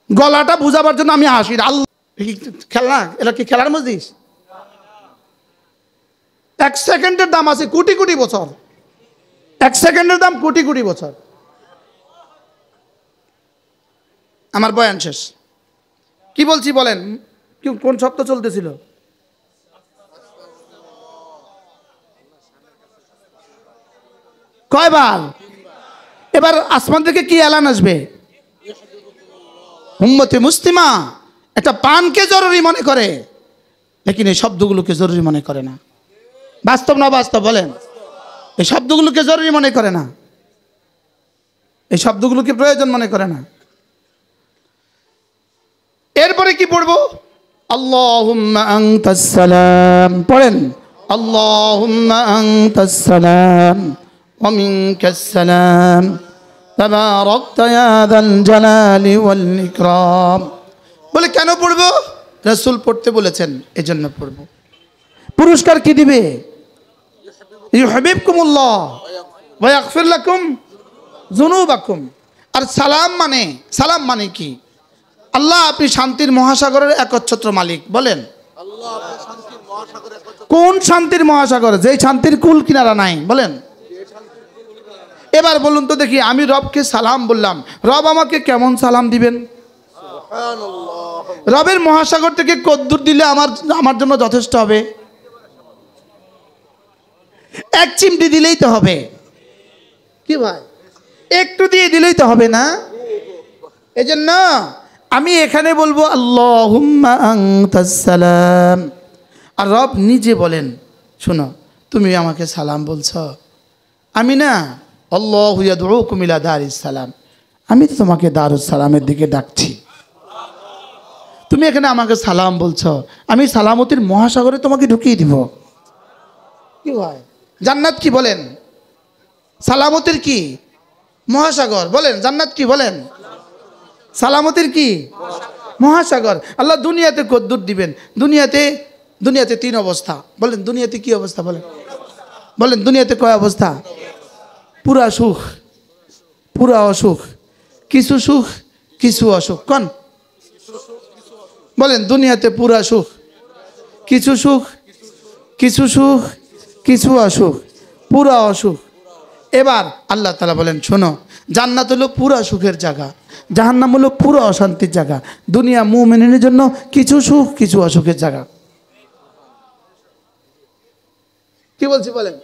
গলাটা বুঝাবার জন্য আমি আসি না। আল্লাহ খেলা, এটা কি খেলার মজলিস? 1 সেকেন্ডের দাম আছে কোটি কোটি বছর। 1 সেকেন্ডের দাম কোটি কোটি বছর। আমার বয়ান শেষ। কি বলছি বলেন? কোন শব্দ চলতেছিল? কয়বার? এবার আসমান থেকে কি এলান আসবে? উম্মতে মুসলিমা একটা পানকে জরুরি মনে করে, লেকিন এই শব্দগুলোকে জরুরি মনে করে না। বাস্তব না বাস্তব বলেন? এই শব্দগুলোকে জরুরি মনে করে না, এই শব্দগুলোকে প্রয়োজন মনে করে না। এরপরে কি পড়বো? আল্লাহুম্মা আনতাস সালাম, পড়েন আল্লাহুম্মা আনতাস সালাম ওয়া মিনকাস সালাম তাবারাকতা ইয়া যাল জালালি ওয়াল ইকরাম। বলে কেন পড়বো? রাসূল পড়তে বলেছেন, এজন্য পড়বো। পুরস্কার কি দিবে? ইউহিব্বুকুমুল্লাহ ওয়া ইয়াগফির লাকুম যুনুবাকুম। আর সালাম মানে কি? আল্লাহ আপনি শান্তির মহাসাগরের একচ্ছত্র মালিক। বলেন কোন শান্তির মহাসাগর? যেই শান্তির কুল কিনারা নাই। বলেন এবার বলুন তো দেখি, আমি রবকে সালাম বললাম, রব আমাকে কেমন সালাম দিবেন? রবের মহাসাগর থেকে কদ্দুর দিলে আমার জন্য যথেষ্ট হবে? এক চিমটি দিলেই তো হবে, কি ভাই? একটু দিয়ে দিলেই তো হবে না? এজন্য আমি এখানে বলবো আল্লাহুম্মা আনতাস সালাম। আর রব নিজে বলেন, শোনো তুমি আমাকে সালাম বলছো, আমি না আল্লাহু ইয়াদউকুম ইলা দারিস সালাম, আমি তো তোমাকে দারুস সালামের দিকে ডাকছি। তুমি এখানে আমাকে সালাম বলছো, আমি সালামতির মহাসাগরে তোমাকে ঢুকিয়ে দিব। কি হয়? জান্নাত কি বলেন? সালামতির কি মহাসাগর। বলেন জান্নাত কি? বলেন সালামতির কি মহাসাগর। আল্লাহ দুনিয়াতে কদ্দুর দিবেন? দুনিয়াতে তিন অবস্থা। বলেন দুনিয়াতে কি অবস্থা? বলেন দুনিয়াতে কয় অবস্থা? পুরা সুখ, পুরা অসুখ, কিছু সুখ, কিছু অসুখ। কোন? বলেন দুনিয়াতে পুরা সুখ, কিছু সুখ, কিছু সুখ, কিছু অসুখ, পুরা অসুখ। এবার আল্লাহ তাআলা বলেন, শোনো জান্নাত হলো পুরা সুখের জায়গা, জাহান্নাম হলো পুরো অশান্তির জায়গা। দুনিয়া মুমিনের জন্য কিছু সুখ, কিছু অসুখের জায়গা। কি বলছি বলেন?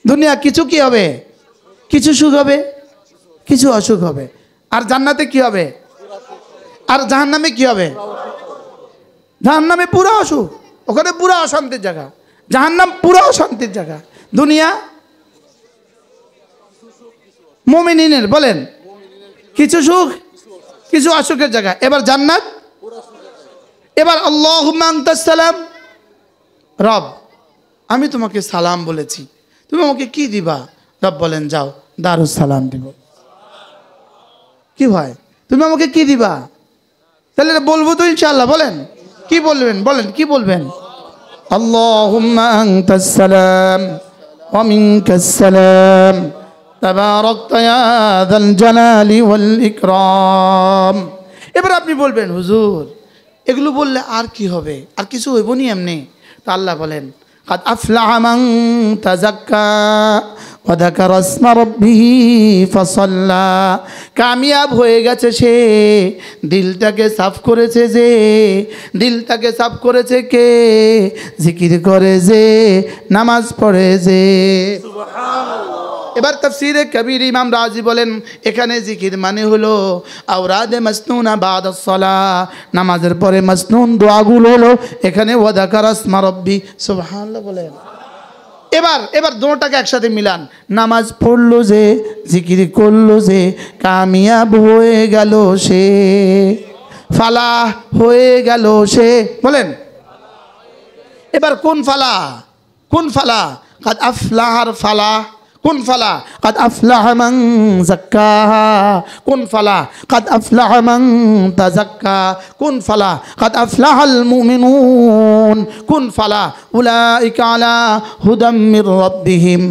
দুনিয়া কিছু কি হবে? কিছু সুখ হবে, কিছু অসুখ হবে। আর জান্নাতে কি হবে? আর জাহান্নামে কি হবে? জাহান্নামে পুরো অসুখ, ওখানে পুরো অশান্তির জায়গা। জাহান্নাম পুরো অশান্তির জায়গা, দুনিয়া মুমিনের বলেন কিছু সুখ, কিছু অসুখের জায়গা। এবার জান্নাত। এবার আল্লাহুম্মা আনতাস সালাম, রব আমি তোমাকে সালাম বলেছি, তুমি আমাকে কি দিবা? রব বলেন যাও দারুস সালাম দিব। কি ভাই তুমি আমাকে কি দিবা? তাহলে বলবো তো ইনশাআল্লাহ। বলেন কি বলবেন? বলেন কি বলবেন? আল্লাহুম্মা আনতাস সালাম ওয়া মিনকাস সালাম তাবারাকতা ইয়া যাল জালালি ওয়াল ইকরাম। এবার আপনি বলবেন হুজুর এগুলো বললে আর কি হবে? আর কিছু হইব নি এমনি? তো আল্লাহ বলেন কাদ আফলাহা মান তাযাক্কা ওয়া যাকারা ইসমা রাব্বিহি ফাসাল্লা। কামিয়াব হয়ে গেছে সে, দিলটাকে সাফ করেছে যে, দিলটাকে সাফ করেছে কে? জিকির করে যে, নামাজ পড়ে যে। সুবহানাল্লাহ। এবার তাফসীরে কবির ইমাম রাজি বলেন এখানে জিকির মানে হলো আওরাদে মাসনুনা বাদাস সালাহ, নামাজের পরে মাসনুন দোয়াগুলো হলো এখানে ওয়া যাকারা ইসমা রাব্বি। সুবহানাল্লাহ বলেন। এবার দুটোটাকে একসাথে মিলান। নামাজ পড়লো যে, জিকির করলো যে, কামিয়াব হয়ে গেল সে, ফালাহ হয়ে গেল সে। বলেন এবার কোন ফালাহ? কোন ফালাহ? কাদ আফলাহার ফালাহ। কোন ফালাহ? কাদ আফলাহা মান যাক্কাহা। কোন ফালাহ? কাদ আফলাহা মান তাযাক্কা। কোন ফালাহ? কাদ আফলাহাল মুমিনুন। কোন ফালাহ? উলাইকা আলা হুদাম মির রাব্বিহিম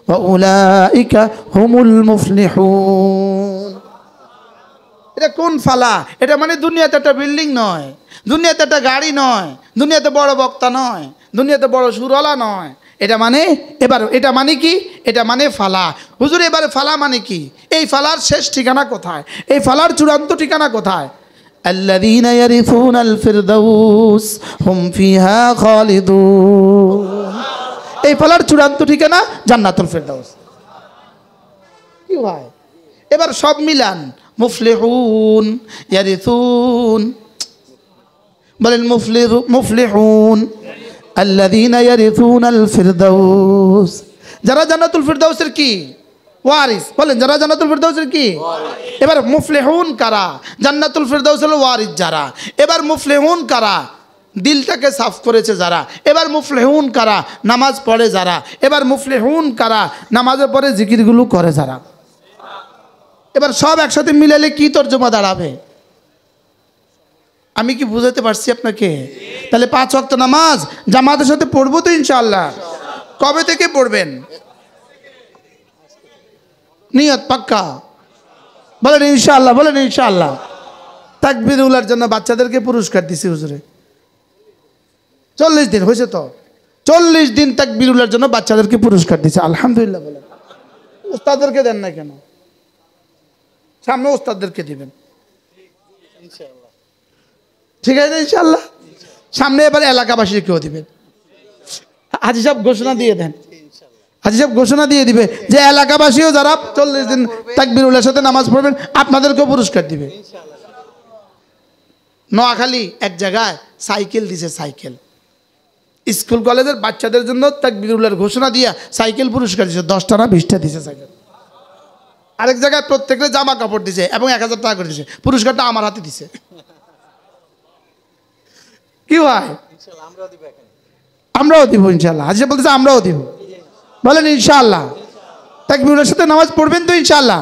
ওয়া উলাইকা হুমুল মুফলিহুন। এটা কোন ফালাহ? এটা মানে দুনিয়াতে একটা বিল্ডিং নয়, দুনিয়াতে একটা গাড়ি নয়, দুনিয়াতে বড় বক্তা নয়, দুনিয়াতে বড় সুরলা নয়। এটা মানে এটা মানে কি? এটা মানে ফালা। হুজুর এবারে ফালা মানে কি? এই ফালার শেষ ঠিকানা কোথায়? এই ফালার চূড়ান্ত ঠিকানা কোথায়? আল্লাযীনা ইয়ারিফুনাল ফিরদাউস হুম ফিহা খালিদুন। এই ফালার চূড়ান্ত ঠিকানা জান্নাতুল ফিরদাউস। কি হয়? এবার সব মিলান, মুফলিহুন ইয়ারিসুন, বলেন মুফলিহুন আল্লাযীনা ইয়ারিসুনাল ফিরদাউস, যারা জান্নাতুল ফিরদাউসের কি ওয়ারিস, বলেন যারা জান্নাতুল ফিরদাউসের কি ওয়ারিস। এবার মুফলিহুন কারা? জান্নাতুল ফিরদাউসের ওয়ারিস যারা। এবার মুফলিহুন কারা? দিলটাকে সাফ করেছে যারা। এবার মুফলিহুন কারা? নামাজ পড়ে যারা। এবার মুফলিহুন কারা? নামাজের পরে জিকিরগুলো করে যারা। এবার সব একসাথে মিলালে কি তর্জমা দাঁড়াবে? আমি কি বুঝাতে পারছি আপনাকে? তাহলে 5 ওয়াক্ত নামাজ জামাতের সাথে পড়বো তো ইনশাআল্লাহ। কবে থেকে পড়বেন? নিয়ত পাক্কা, বলেন ইনশাআল্লাহ, বলেন ইনশাআল্লাহ। তাকবীরুল্লাহর জন্য বাচ্চাদেরকে পুরস্কার দিছি হুজুরে, 40 দিন হয়েছে তো, 40 দিন তাকবীরুল্লাহর জন্য বাচ্চাদেরকে পুরস্কার দিছে, আলহামদুলিল্লাহ বলেন। উস্তাদদেরকে দেন না কেন? সামনে উস্তাদদেরকে দিবেন, ঠিক আছে ইনশাআল্লাহ। সামনে এবার এলাকাবাসীকেও দিবেন। হাজী সাহেব ঘোষণা দিয়ে দেন, হাজী সাহেব ঘোষণা দিয়ে দিবে যে এলাকাবাসীও যারা 40 দিন তাকবীরুল্লাহর সাথে নামাজ পড়বেন আপনাদেরকেও পুরস্কার দিবে। নোয়াখালী এক জায়গায় সাইকেল দিছে, সাইকেল স্কুল কলেজের বাচ্চাদের জন্য তাকবীরুল্লাহর ঘোষণা দিয়া সাইকেল পুরস্কার দিছে, 10টা না 20টা দিছে সাইকেল। আরেক জায়গায় প্রত্যেকের জামা কাপড় দিছে এবং 1000 টাকা করে দিছে, পুরস্কারটা আমার হাতে দিছে। কি হয়? আমরাও দিব ইনশাআল্লাহ। হাজী বলতেছে আমরাও দিব, বলেন ইনশাআল্লাহ। তাকবীরুল্লাহর সাথে নামাজ পড়বেন তো ইনশাআল্লাহ।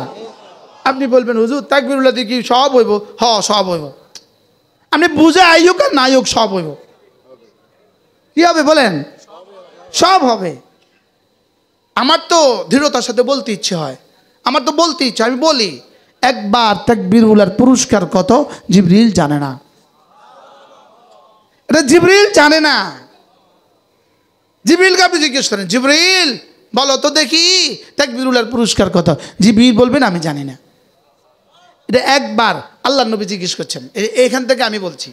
আপনি বলবেন হুজুর তাকবীরুল্লাহ দিয়ে কি সব হইব? হ সব হইব। আপনি বুঝে আইয়ুক আর না আইয়ুক সব হইব। কি হবে বলেন? সব হবে। আমার তো দৃঢ়তার সাথে বলতে ইচ্ছে হয়, আমার তো বলতে ইচ্ছে, আমি বলি। একবার তাকবীরুল্লাহর পুরস্কার কত জিবরিল জানে না, এটা জিবরিল জানে না। জিবরিলকে আপনি জিজ্ঞেস করেন, জিবরিল বলো তো দেখি তাকবীরুল্লাহর পুরস্কার কত? জিবরিল বলবেন আমি জানি না। এটা একবার আল্লাহর নবী জিজ্ঞেস করছেন, এখান থেকে আমি বলছি।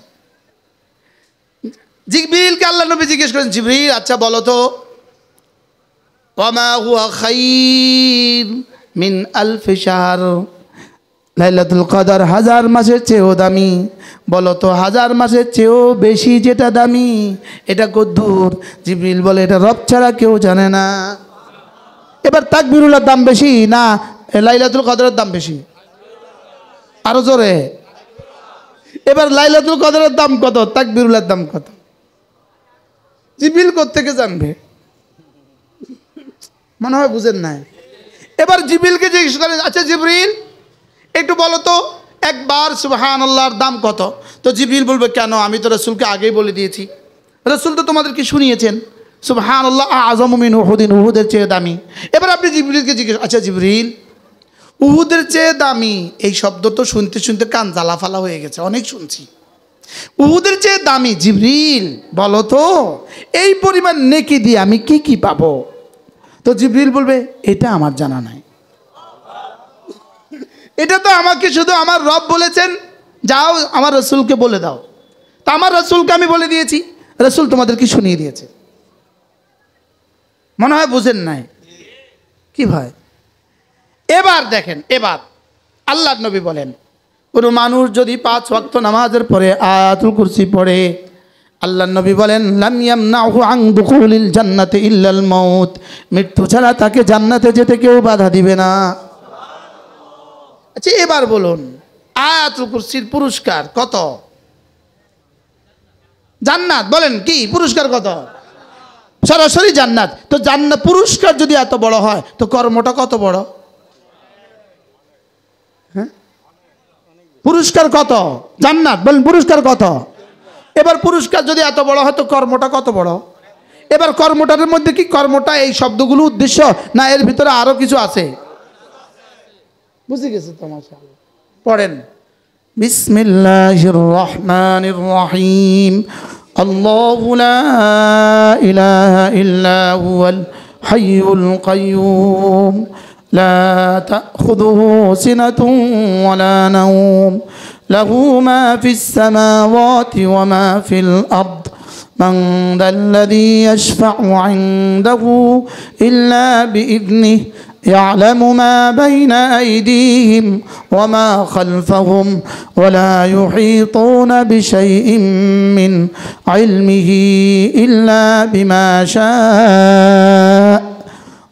জিবরিলকে আল্লাহর নবী জিজ্ঞেস করেন, জিবরিল আচ্ছা বলো তো, ওয়ামা হুয়া খাইর মিন আলফি শাহর, লাইলাতুল কদর 1000 মাসের চেয়েও দামি, বলো তো 1000 মাসের চেয়েও বেশি যেটা দামি এটা কদ্দুর? জিবরিল বলে এটা রব ছাড়া কেউ জানে না। এবার তাকবীরুল্লাহর দাম বেশি না লাইলাতুল কদরের দাম বেশি? আরো জোরে। এবার লাইলাতুল কদরের দাম কত, তাকবীরুল্লাহর দাম কত? জিবরিল কোত্থেকে জানবে? মনে হয় বুঝেন না। এবার জিবরিলকে জিজ্ঞেস করেন, আচ্ছা জিবরিল একটু বলো তো একবার সুবহানাল্লাহর দাম কত? তো জিবরিল বলবে কেন, আমি তো রাসূলকে আগেই বলে দিয়েছি, রাসূল তো তোমাদেরকে শুনিয়েছেন সুবহানাল্লাহ আযমু মিন উহুদিন, উহুদের চেয়ে দামি। এবার আপনি জিবরিলকে জিজ্ঞেস, আচ্ছা জিবরিল উহুদের চেয়ে দামি এই শব্দ তো শুনতে শুনতে কান জ্বালাফালা হয়ে গেছে, অনেক শুনছি। উহুদের চেয়ে দামি, জিবরিল বলো তো এই পরিমাণ নেকি দিয়ে আমি কি কি পাবো? তো জিবরিল বলবে এটা আমার জানা নাই, এটা তো আমাকে শুধু আমার রব বলেছেন, যাও আমার রাসূলকে বলে দাও। তা আমার রাসূলকে আমি বলে দিয়েছি, রাসূল তোমাদেরকে শুনিয়ে দিয়েছে। মনে হয় বুঝেন নাই কি ভাই? এবার দেখেন, এবার আল্লাহর নবী বলেন কোন মানুষ যদি 5 ওয়াক্ত নামাজের পরে আয়াতুল কুরসি পড়ে, আল্লাহর নবী বলেন লাম ইয়ামনাহু আন দুখুলিল জান্নাতি ইল্লাল মাউত, মৃত্যু ছাড়া তাকে জান্নাতে যেতে কেউ বাধা দিবে না। আচ্ছা এবার বলুন আয়াতুল কুরসির পুরস্কার কত? জান্নাত। বলেন কি পুরস্কার কত? সরাসরি জান্নাত। তো জান্নাত পুরস্কার যদি এত বড় হয় তো কর্মটা কত বড়? হ্যাঁ পুরস্কার কত? জান্নাত। বলেন পুরস্কার কত? এবার পুরস্কার যদি এত বড় হয় তো কর্মটা কত বড়? এবার কর্মটার মধ্যে কি কর্মটা এই শব্দগুলো উদ্দেশ্য না এর ভিতরে আরো কিছু আছে? বুঝে গেছে তো মাশাআল্লাহ। পড়েন বিসমিল্লাহির রহমানির রহিম, আল্লাহু লা ইলাহা ইল্লা হুয়াল হাইয়ুল কাইয়্যুম লা তাখুযুহু সিনাতুন ওয়ালা নাওম লাহু মা ফিস সামাওয়াতি ওয়া মা ফিল আরদ من ذا الذي يشفع عنده إلا بإذنه يعلم ما بين أيديهم وما خلفهم ولا يحيطون بشيء من علمه إلا بما شاء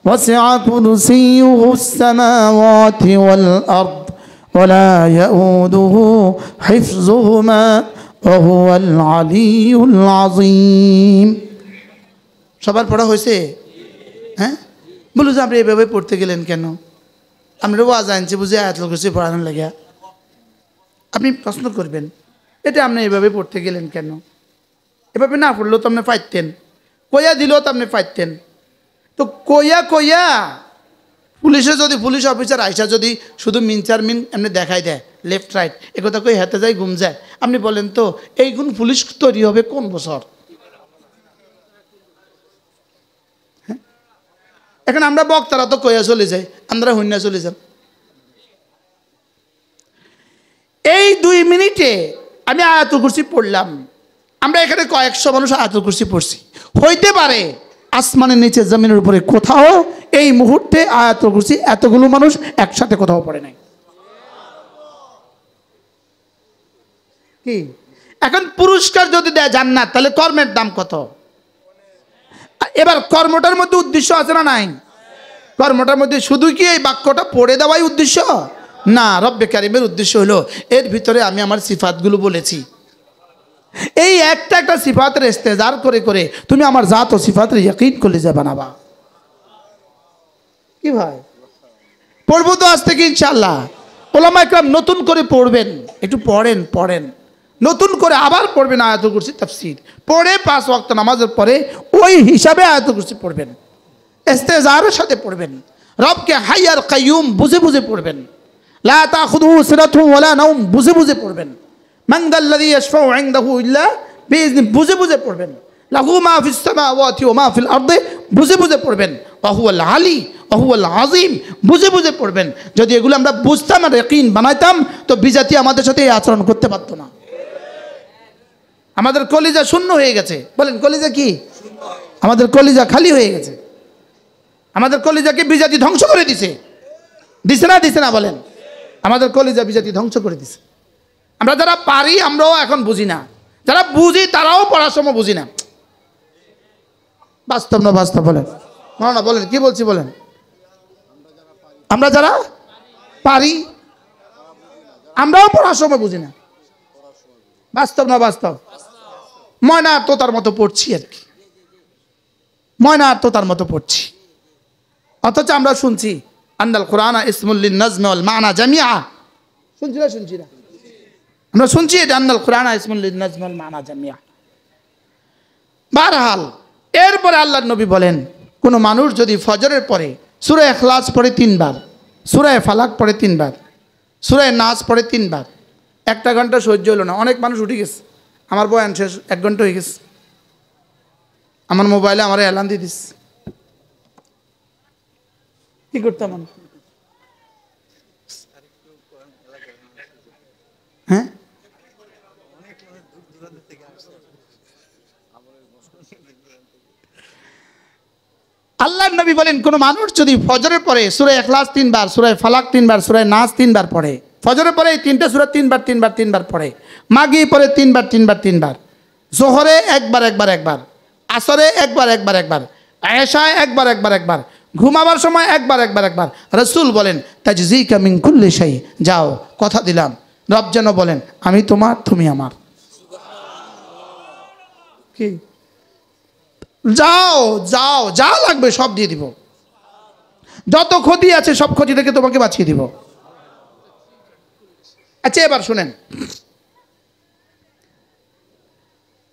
وسع كرسيه السماوات والأرض ولا يؤوده حفظهما وهو العلي العظيم সবার পড়া হয়েছে হ্যাঁ বলুন যে আপনি এভাবে পড়তে গেলেন কেন আমরা ওয়াজ আনছি বুঝে আয়াতুল কুরসি পড়ানোর লাগিয়া আপনি প্রশ্ন করবেন এটা আপনি এভাবে পড়তে গেলেন কেন এভাবে না পড়লেও তো আপনি পাইতেন কইয়া দিলেও তো আপনি পাইতেন তো কইয়া পুলিশে যদি পুলিশ অফিসার আইসা যদি শুধু মিন চার মিন এমনি দেখাই দেয় লেফট রাইট এ কথা কই হাতে যায় ঘুম যায় আপনি বলেন তো এই গুণ পুলিশ তৈরি হবে কোন বছর এখন আমরা বক্তারা তো কইয়া চলে যাই আমরা হইনা চলে যান এই 2 মিনিটে আমি আয়াতুল কুরসি পড়লাম আমরা এখানে কয়েকশো মানুষ আয়াতুল কুরসি পড়ছি হইতে পারে আসমানের নিচে জমিনের উপরে কোথাও এই মুহূর্তে আয়াতুল কুরসি এতগুলো মানুষ একসাথে কোথাও পড়ে নাই কি এখন পুরস্কার যদি দেয় জান্নাত তাহলে কর্মের দাম কত এবার কর্মটার মধ্যে উদ্দেশ্য আছে না নাই কর্মটার মধ্যে শুধু কি এই বাক্যটা পড়ে দেওয়াই উদ্দেশ্য না রব্বে কারিমের উদ্দেশ্য হলো এর ভিতরে আমি আমার সিফাতগুলো বলেছি এই একটা সিফাতের ইস্তেজার করে করে তুমি আমার জাত ও সিফাতের ইয়াকিন কলিজা বানাবা কি ভাই পড়বো তো আজ থেকে ইনশাআল্লাহ ওলামা ইকরাম নতুন করে পড়বেন একটু পড়েন নতুন করে আবার পড়বেন আয়াতুল কুরসি তাফসীর পড়ে 5 ওয়াক্ত নামাজের পরে ওই হিসাবে আয়াতুল কুরসি পড়বেন ইস্তেজারের সাথে পড়বেন রবকে হাই আর কাইয়ুম বুঝে বুঝে পড়বেন লা তাখুযুহু সিনাতুন ওয়ালা নাওম বুঝে বুঝে পড়বেন মান যাল্লাযী ইয়াশফাউ ইনদাহু ইল্লা বিইذনি বুঝে বুঝে পড়বেন লাহু মা ফিস সামাওয়াতি ওয়া মা ফিল আরদি বুঝে বুঝে পড়বেন ওয়া হুয়াল আলী ওয়া হুয়াল আযীম বুঝে বুঝে পড়বেন যদি এগুলো আমরা বুঝতাম আর ইয়াকিন বানাইতাম তো বিজাতি আমাদের সাথে এই আচরণ করতে পারতো না আমাদের কলিজা শূন্য হয়ে গেছে বলেন কলিজা কি আমাদের কলিজা খালি হয়ে গেছে আমাদের কলিজাকে বিজাতি ধ্বংস করে দিছে না বলেন আমাদের কলিজা বিজাতি ধ্বংস করে দিছে আমরা যারা পারি আমরাও এখন বুঝি না যারা বুঝি তারাও পড়ার সময় বুঝি না বাস্তব না বাস্তব বলেন না বলেন কি বলছি বলেন আমরা যারা পারি আমরাও পড়ার সময় বুঝি না বাস্তব না বাস্তব ময়না তো তার মতো পড়ছি আর কি ময়না তো তার মতো পড়ছি অথচ আমরা শুনছি আন্নাল কুরআনা ইসমুল লিন-নাজমি ওয়াল মা'না জামিআ শুনছি না আমরা শুনছি এটা আন্নাল কুরআনা ইসমুল লিন-নাজমি ওয়াল মা'না জামিআ বারহাল এরপরে আল্লাহর নবী বলেন কোন মানুষ যদি ফজরের পরে সূরা ইখলাস পড়ে 3 বার সূরা ফালাক পড়ে 3 বার সূরা নাস পড়ে 3 বার 1 ঘন্টা সহ্য হলো না অনেক মানুষ উঠে গেছে আমার বয়ান শেষ 1 ঘন্টা হয়ে গেছে আমার মোবাইলে আমার এলান দিয়ে দিস কি করতাম হ্যাঁ আল্লাহর নবী বলেন কোন মানুষ যদি ফজরের পরে সূরা ইখলাস 3 বার সূরা ফালাক 3 বার সূরা নাস 3 বার পড়ে ফজরের পরে এই 3টা সূরা 3 বার পড়ে মাগরিব পরে 3 বার যোহরে একবার আসরে একবার আয়েশায় একবার ঘুমাবার সময় একবার রাসূল বলেন তাজজিকা মিন কুল্লি শাই যাও কথা দিলাম রব যেন বলেন আমি তোমার তুমি আমার কি যাও যা লাগবে সব দিয়ে দিব যত ক্ষতি আছে সব ক্ষতি থেকে তোমাকে বাঁচিয়ে দিব আচ্ছা এবার শুনেন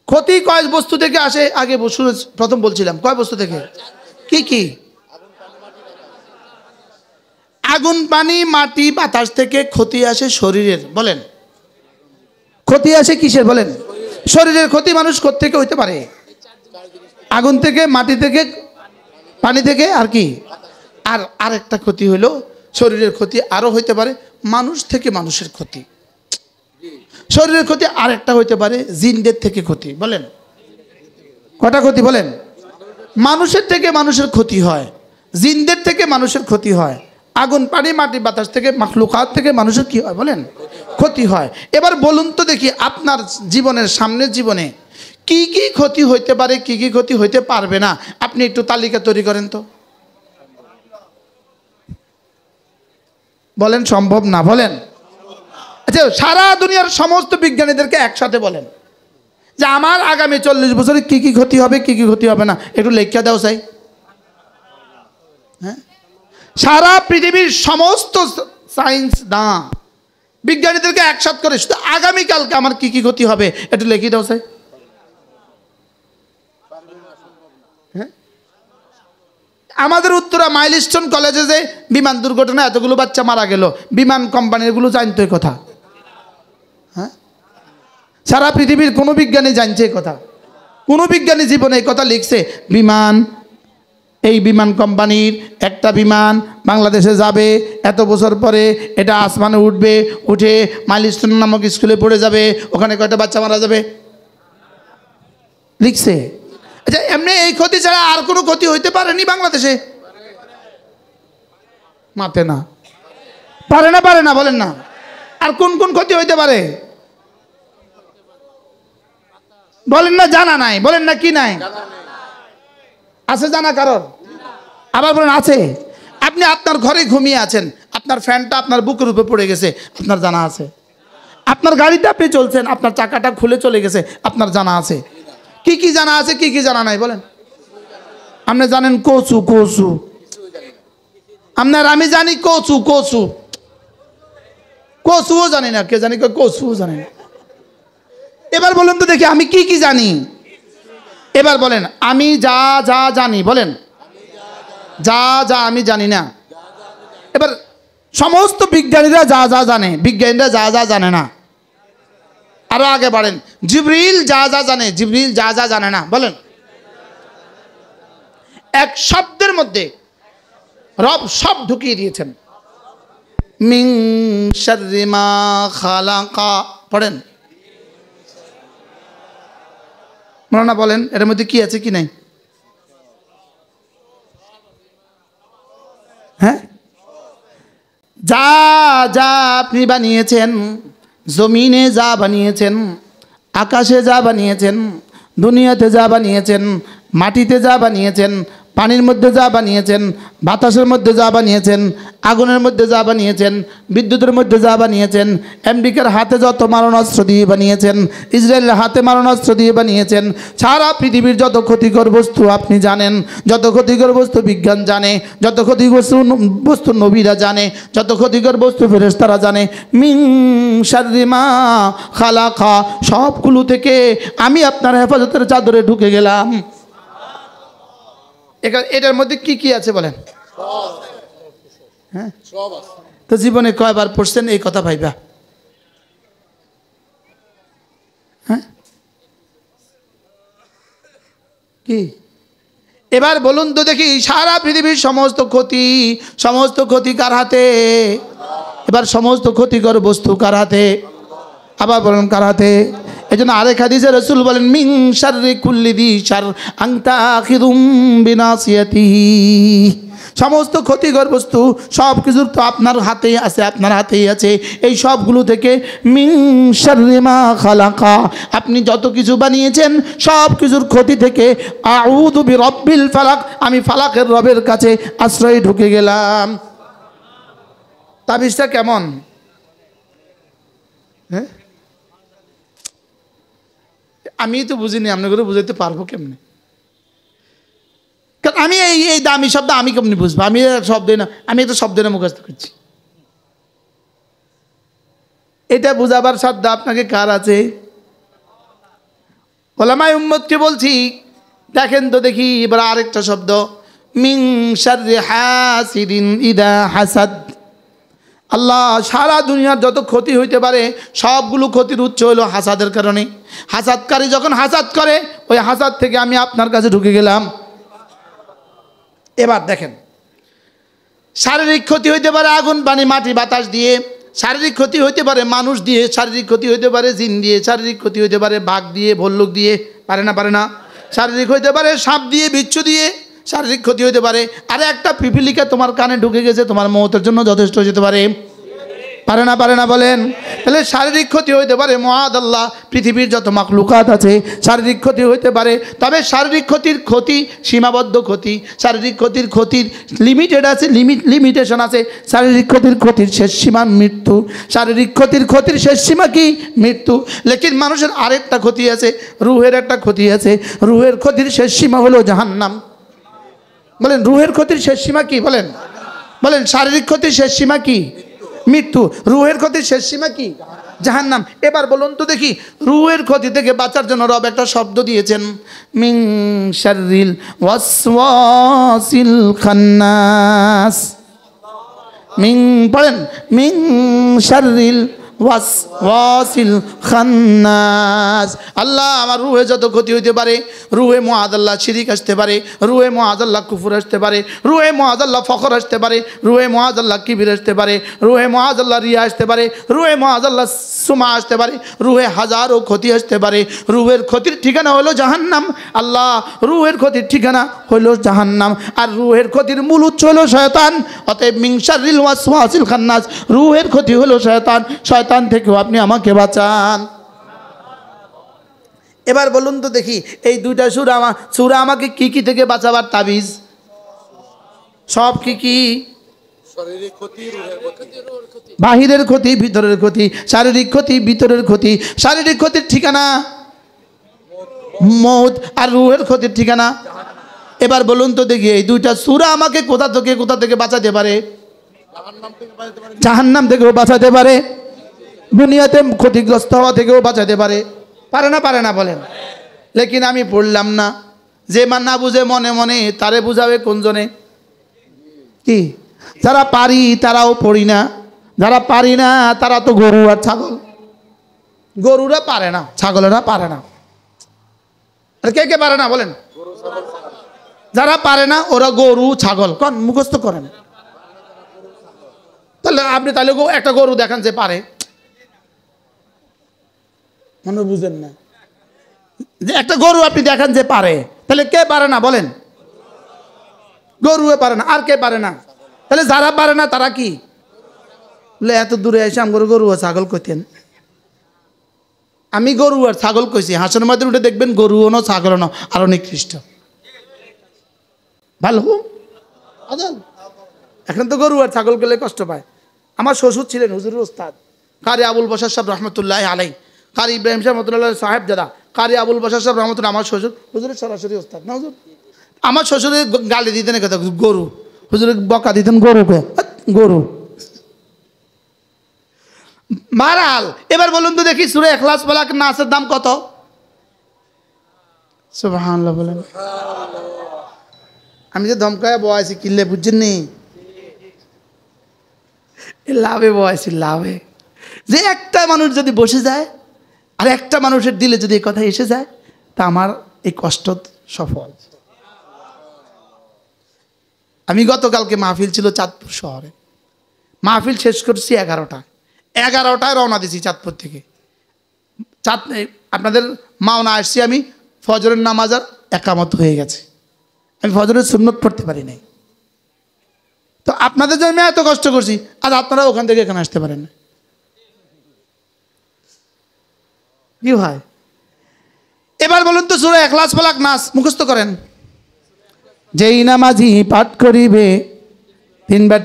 ক্ষতি কয় বস্তু থেকে আসে আগে প্রথম বলছিলাম কয় বস্তু থেকে কি আগুন পানি মাটি বাতাস থেকে ক্ষতি আসে শরীরের বলেন ক্ষতি আসে কিসের বলেন শরীরের ক্ষতি মানুষ কোত্থেকে হইতে পারে আগুন থেকে মাটি থেকে পানি থেকে আর কি আর আরেকটা ক্ষতি হলো শরীরের ক্ষতি আরো হইতে পারে মানুষ থেকে মানুষের ক্ষতি শরীরের ক্ষতি আরেকটা হইতে পারে জিনদের থেকে ক্ষতি বলেন কটা ক্ষতি বলেন মানুষের থেকে মানুষের ক্ষতি হয় জিনদের থেকে মানুষের ক্ষতি হয়, আগুন পানি মাটি বাতাস থেকে মাখলুকাত থেকে মানুষের কি হয় বলেন, ক্ষতি হয়। এবার বলুন তো দেখি আপনার জীবনের সামনের জীবনে কি কি ক্ষতি হইতে পারে, কি কি ক্ষতি হইতে পারবে না, আপনি একটু তালিকা তৈরি করেন তো। বলেন সম্ভব না? বলেন। আচ্ছা, সারা দুনিয়ার সমস্ত বিজ্ঞানীদেরকে একসাথে বলেন যে আমার আগামী 40 বছরে কি কি ক্ষতি হবে, কি কি ক্ষতি হবে না, একটু লেখা দাও চাই। হ্যাঁ, সারা পৃথিবীর সমস্ত সায়েন্স বিজ্ঞানীদেরকে একসাথে করে শুধু আগামীকালকে আমার কি কি ক্ষতি হবে একটু লিখে দাও চাই। হ্যাঁ, আমাদের উত্তরা মাইলস্টোন কলেজে যে বিমান দুর্ঘটনা এতগুলো বাচ্চা মারা গেল, বিমান কোম্পানিগুলো জানতো এই কথা? হ্যাঁ, সারা পৃথিবীর কোনো বিজ্ঞানী জানছে এই কথা? কোনো বিজ্ঞানী জীবনে এই কথা লিখছে? বিমান, এই বিমান কোম্পানির একটা বিমান বাংলাদেশে যাবে, এত বছর পরে এটা আসমানে উঠবে, উঠে মাইলস্টোন নামক স্কুলে পড়ে যাবে, ওখানে কয়টা বাচ্চা মারা যাবে, লিখছে? আচ্ছা, এমনি এই ক্ষতি ছাড়া আর কোনো ক্ষতি হইতে পারেনি বাংলাদেশে? মাপে না, পারে না, পারে না, বলেন না। আর কোন কোন ক্ষতি হইতে পারে বলেন না? জানা নাই, বলেন না কি নাই? আছে জানা কারণ? আবার বলেন আছে। আপনি আপনার ঘরে ঘুমিয়ে আছেন, আপনার ফ্যানটা আপনার বুকের উপরে পড়ে গেছে, আপনার জানা আছে। আপনার গাড়িতে আপনি চলছেন, আপনার চাকাটা খুলে চলে গেছে, আপনার জানা আছে। কি কি জানা আছে, কি কি জানা নাই বলেন? আপনি জানেন কচু, কচু আপনার, আমি জানি কচু, কচু, কচুও জানি না, কে জানি কচুও জানি না। এবার বলেন তো দেখি আমি কি কি জানি। এবার বলেন আমি যা যা জানি, বলেন যা যা আমি জানি না। এবার সমস্ত বিজ্ঞানীরা যা যা জানে, বিজ্ঞানীরা যা যা জানে না। আরো আগে বাড়েন, জিবরিল যা যা জানে, জিবরিল যা যা জানে না, বলেন। এক শব্দের মধ্যে রব সব ঢুকিয়ে দিয়েছেন। মিন শাররি মা খালাকা, পড়েন। মৌলানা বলেন এর মধ্যে কি আছে কি নাই? হ্যাঁ, যা যা আপনি বানিয়েছেন, জমিনে যা বানিয়েছেন, আকাশে যা বানিয়েছেন, দুনিয়াতে যা বানিয়েছেন, মাটিতে যা বানিয়েছেন, পানির মধ্যে যা বানিয়েছেন, বাতাসের মধ্যে যা বানিয়েছেন, আগুনের মধ্যে যা বানিয়েছেন, বিদ্যুতের মধ্যে যা বানিয়েছেন, আমেরিকার হাতে যত মারণাস্ত্র দিয়ে বানিয়েছেন, ইসরায়েলের হাতে মারণাস্ত্র দিয়ে বানিয়েছেন, সারা পৃথিবীর যত ক্ষতিকর বস্তু আপনি জানেন, যত ক্ষতিকর বস্তু বিজ্ঞান জানে, যত ক্ষতিকর বস্তু নবীরা জানে, যত ক্ষতিকর বস্তু ফেরেশতারা জানে, মিন শাররি মা খালাকা, সবগুলো থেকে আমি আপনার হেফাজতের চাদরে ঢুকে গেলাম। এটার মধ্যে কি কি আছে বলেন? হ্যাঁ, তো জীবনে কয়বার পড়ছেন এই কথা ভাইবা? হ্যাঁ, কি? এবার বলুন তো দেখি সারা পৃথিবীর সমস্ত ক্ষতি কার হাতে? এবার সমস্ত ক্ষতিকর বস্তু কার হাতে? আবার বলুন কার হাতে? এই জন্য আরেক হাদিসে রাসূল বলেন মিন শাররি কুল্লি দি শার আনতা আখিযুম বিনাসিয়াতিহি, সমস্ত ক্ষতিকর বস্তু সব কিছুর তো আপনার হাতেই আছে, আপনার হাতেই আছে। এই সবগুলো থেকে মিন শাররি মা খালাকা, আপনি যত কিছু বানিয়েছেন সব কিছুর ক্ষতি থেকে আউযু বিরাব্বিল ফালাক, আমি ফালাকের রবের কাছে আশ্রয় ঢুকে গেলাম। তাবিজটা কেমন? হ্যাঁ, আমি তো বুঝিনি, আপনাকে বুঝাইতে পারবো কেমনে? কারণ আমি এই দামি শব্দ আমি কেমনি বুঝবো? আমি শব্দ না, আমি একটা শব্দ না মুখস্থ করছি। এটা বুঝাবার সাধ্য আপনাকে কার আছে? ওলামায়ে উম্মতকে বলছি দেখেন তো দেখি এবার আরেকটা শব্দ, মিন শাররি হাসিদিন ইদা হাসাদ। আল্লাহ সারা দুনিয়ার যত ক্ষতি হইতে পারে সবগুলো ক্ষতির উৎস হলো হাসাদের কারণে। হাসাদকারী যখন হাসাদ করে ওই হাসাদ থেকে আমি আপনার কাছে ঢুকে গেলাম। এবার দেখেন, শারীরিক ক্ষতি হইতে পারে আগুন পানি মাটি বাতাস দিয়ে, শারীরিক ক্ষতি হইতে পারে মানুষ দিয়ে, শারীরিক ক্ষতি হইতে পারে জিন দিয়ে, শারীরিক ক্ষতি হইতে পারে বাঘ দিয়ে, ভল্লুক দিয়ে, পারে না? পারে না? শারীরিক হইতে পারে সাপ দিয়ে, বিচ্ছু দিয়ে, শারীরিক ক্ষতি হতে পারে। আর একটা পিপিলিকা তোমার কানে ঢুকে গেছে, তোমার মওতের জন্য যথেষ্ট হয়ে যেতে পারে। পারে না বলেন? তাহলে শারীরিক ক্ষতি হইতে পারে মুআদাল্লাহ, পৃথিবীর যত মাখলুকাত আছে শারীরিক ক্ষতি হইতে পারে। তবে শারীরিক ক্ষতির ক্ষতি সীমাবদ্ধ ক্ষতি, শারীরিক ক্ষতির লিমিটেড আছে, লিমিটেশন আছে। শারীরিক ক্ষতির শেষ সীমা মৃত্যু। শারীরিক ক্ষতির শেষ সীমা কি? মৃত্যু। লেকিন মানুষের আরেকটা ক্ষতি আছে, রুহের একটা ক্ষতি আছে। রুহের ক্ষতির শেষ সীমা হলো জাহান্নাম। বলেন রুহের ক্ষতির শেষ সীমা কি? বলেন শারীরিক ক্ষতির শেষ সীমা কি? মৃত্যু। রুহের ক্ষতির শেষ সীমা কি? জাহান্নাম। এবার বলুন তো দেখি, রুহের ক্ষতি থেকে বাঁচার জন্য রব একটা শব্দ দিয়েছেন, মিন শাররিল ওয়াসওয়াসিল খান্নাস। পড়েন, মিন শাররিল ওয়াসওয়াসিল খান্নাস। আল্লাহ আমার রুহে যত ক্ষতি হইতে পারে, রুহে মুআদাল্লাহ শিরিক আসতে পারে, রুহে মুআদাল্লাহ কুফর আসতে পারে, রুহে মুআদাল্লাহ ফখর আসতে পারে, রুহে মুআদাল্লাহ কিবির আসতে পারে, রুহে মুআদাল্লাহ রিয়া আসতে পারে, রুহে মুআদাল্লাহ সুমা আসতে পারে, রুহে হাজারো ক্ষতি আসতে পারে। রুহের ক্ষতির ঠিকানা হলো জাহান্নাম। আল্লাহ রুহের ক্ষতির ঠিকানা হলো জাহান্নাম। আর রুহের ক্ষতির মূল উৎস হলো শয়তান। অতএব মিন শাররিল ওয়াসওয়াসিল খান্নাস, রুহের ক্ষতি হলো শয়তান। শয়তান থেকেও আপনি আমাকে বাঁচান। এবার বলুন তো দেখি, এই দুইটা সূরা আমাকে কি থেকে বাঁচাবার তাবিজ? সব কি? বাহিরের ক্ষতি, ভিতরের ক্ষতি। শারীরিক ক্ষতি, ভিতরের ক্ষতি। শারীরিক ক্ষতির ঠিকানা মওত, আর রুহের ক্ষতির ঠিকানা। এবার বলুন তো দেখি, এই দুইটা সূরা আমাকে কোথা থেকে বাঁচাতে পারে? জাহান্নাম থেকেও বাঁচাতে পারে, দুনিয়াতে ক্ষতিগ্রস্ত হওয়া থেকেও বাঁচাতে পারে। পারে না বলেন? লেকিন আমি পড়লাম না। যে না বুঝে মনে মনে, তারে বুঝাবে কোন জনে? কি যারা পারি তারাও পড়ি না, যারা পারি না তারা তো গরু আর ছাগল। গরুরা পারে না, ছাগলেরা পারে না। আর কে পারে না বলেন? যারা পারে না ওরা গরু ছাগল কোন মুখস্থ করেন। তাহলে আপনি একটা গরু দেখান যে পারে, মনে বুঝেন না যে একটা গরু আপনি দেখান যে পারে, তাহলে কে পারে না বলেন? গরুও পারে না। আর কে পারে না? তাহলে যারা পারে না তারা কি? বলে এত দূরে এসে আমার গরু আর ছাগল কইতেন। আমি গরু আর ছাগল কইছি, হাসন মাদের উঠে দেখবেন গরুও না ছাগলও না, আরো নিকৃষ্ট। ভালো এখন তো গরু আর ছাগল গেলে কষ্ট পায়। আমার শ্বশুর ছিলেন হুজুরের ওস্তাদ কারি আবুল বশর সাহেব রহমতুল্লাহ আলাই, কারি ইব্রাহিম সাহেব রহমতুল্লাহ সাহেব দাদা, কারি আবুল বশর সাহেব রহমতুল্লাহ আমার শ্বশুর, হুজুরের সরাসরি ওস্তাদ না হুজুর। আমার শ্বশুরের গালি দিতেন কথা গরু, হুজুরের বকা দিতেন গরুকে, গরু মারাল। এবার বলুন তো দেখি, সূরা ইখলাস ফালাক নাসের দাম কত? সুবহানাল্লাহ বলেন। আমি যে ধমকায় বয়াছি কিনলে বুঝছেন নি? লাভে বয়াছি, লাভে। যে একটা মানুষ যদি বসে যায় আর একটা মানুষের দিলে যদি এই কথা এসে যায়, তা আমার এই কষ্ট সফল। আমি গতকালকে মাহফিল ছিল চাঁদপুর শহরে, মাহফিল শেষ করছি 11টায় রওনা দিছি চাঁদপুর থেকে। আপনাদের মাওনা আসছি আমি, ফজরের নামাজ আর একামত হয়ে গেছে, আমি ফজরের সুন্নত পড়তে পারি নাই। তো আপনাদের জন্য এত কষ্ট করছি, আজ আপনারা ওখান থেকে এখানে আসতে পারেন না। কি হয়? এবার বলুন তো, সূরা ইখলাস ফালাক নাস মুখস্থ করেন। যেই নামাজি পাঠ করিবে 3 বার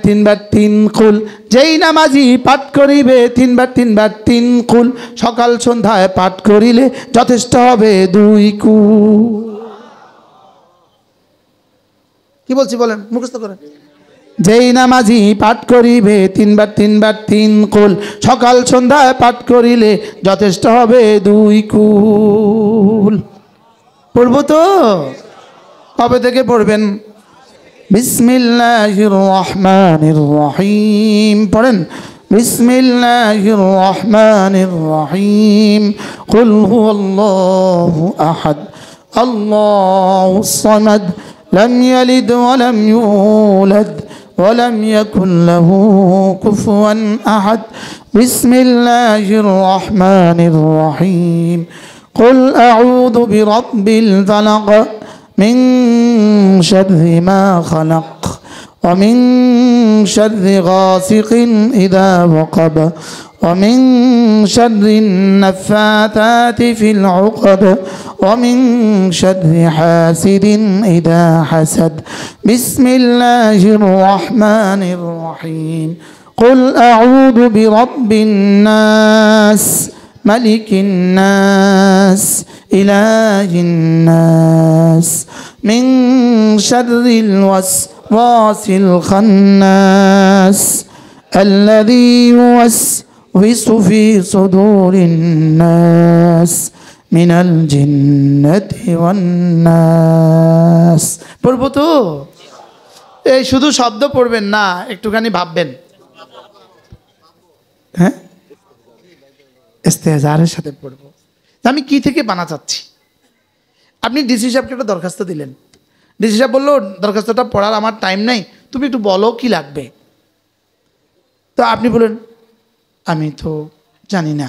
3 কুল, যেই নামাজি পাঠ করিবে 3 বার 3 কুল, সকাল সন্ধ্যায় পাঠ করিলে যথেষ্ট হবে 2 কুল। কি বলছি বলেন, মুখস্থ করেন। যেই নামাজি পাঠ করিবে 3 বার 3 কুল, সকাল সন্ধ্যায় পাঠ করিলে যথেষ্ট হবে 2 কুল। পড়বো তো? কবে থেকে পড়বেন? বিসমিল্লাহির রহমানির রহিম পড়েন। বিসমিল্লাহির রহমানির রহিম। কুল হুয়াল্লাহু আহাদ আল্লাহুস সামাদ লাম ইয়ালিদ ওয়া লাম ইউলাদ ওয়া লাম ইয়াকুল লাহু কুফুয়ান আহাদ। বিসমিল্লাহির রহমানির রহিম। কুল আউযু বিরাব্বিল ফালাক من شر ما خلق ومن شر غاسق إذا وقب ومن شر النفاثات في العقد ومن شر حاسد إذا حسد بسم الله الرحمن الرحيم قل أعوذ برب الناس ملك الناس إله الناس من شر الوسواس الخناس الذي يوسوس في صدور الناس من الجنة والناس পড়বো তো এই শুধু শব্দ পড়বেন না একটুখানি ভাববেন হ্যাঁ ইস্তেজারের সাথে পড়বো আমি কি থেকে বানা চাচ্ছি আপনি ডিসি সাহেবকে একটা দরখাস্ত দিলেন ডিসি সাহেব বললো দরখাস্তটা পড়ার আমার টাইম নেই তুমি একটু বলো কি লাগবে তো আপনি বলেন আমি তো জানি না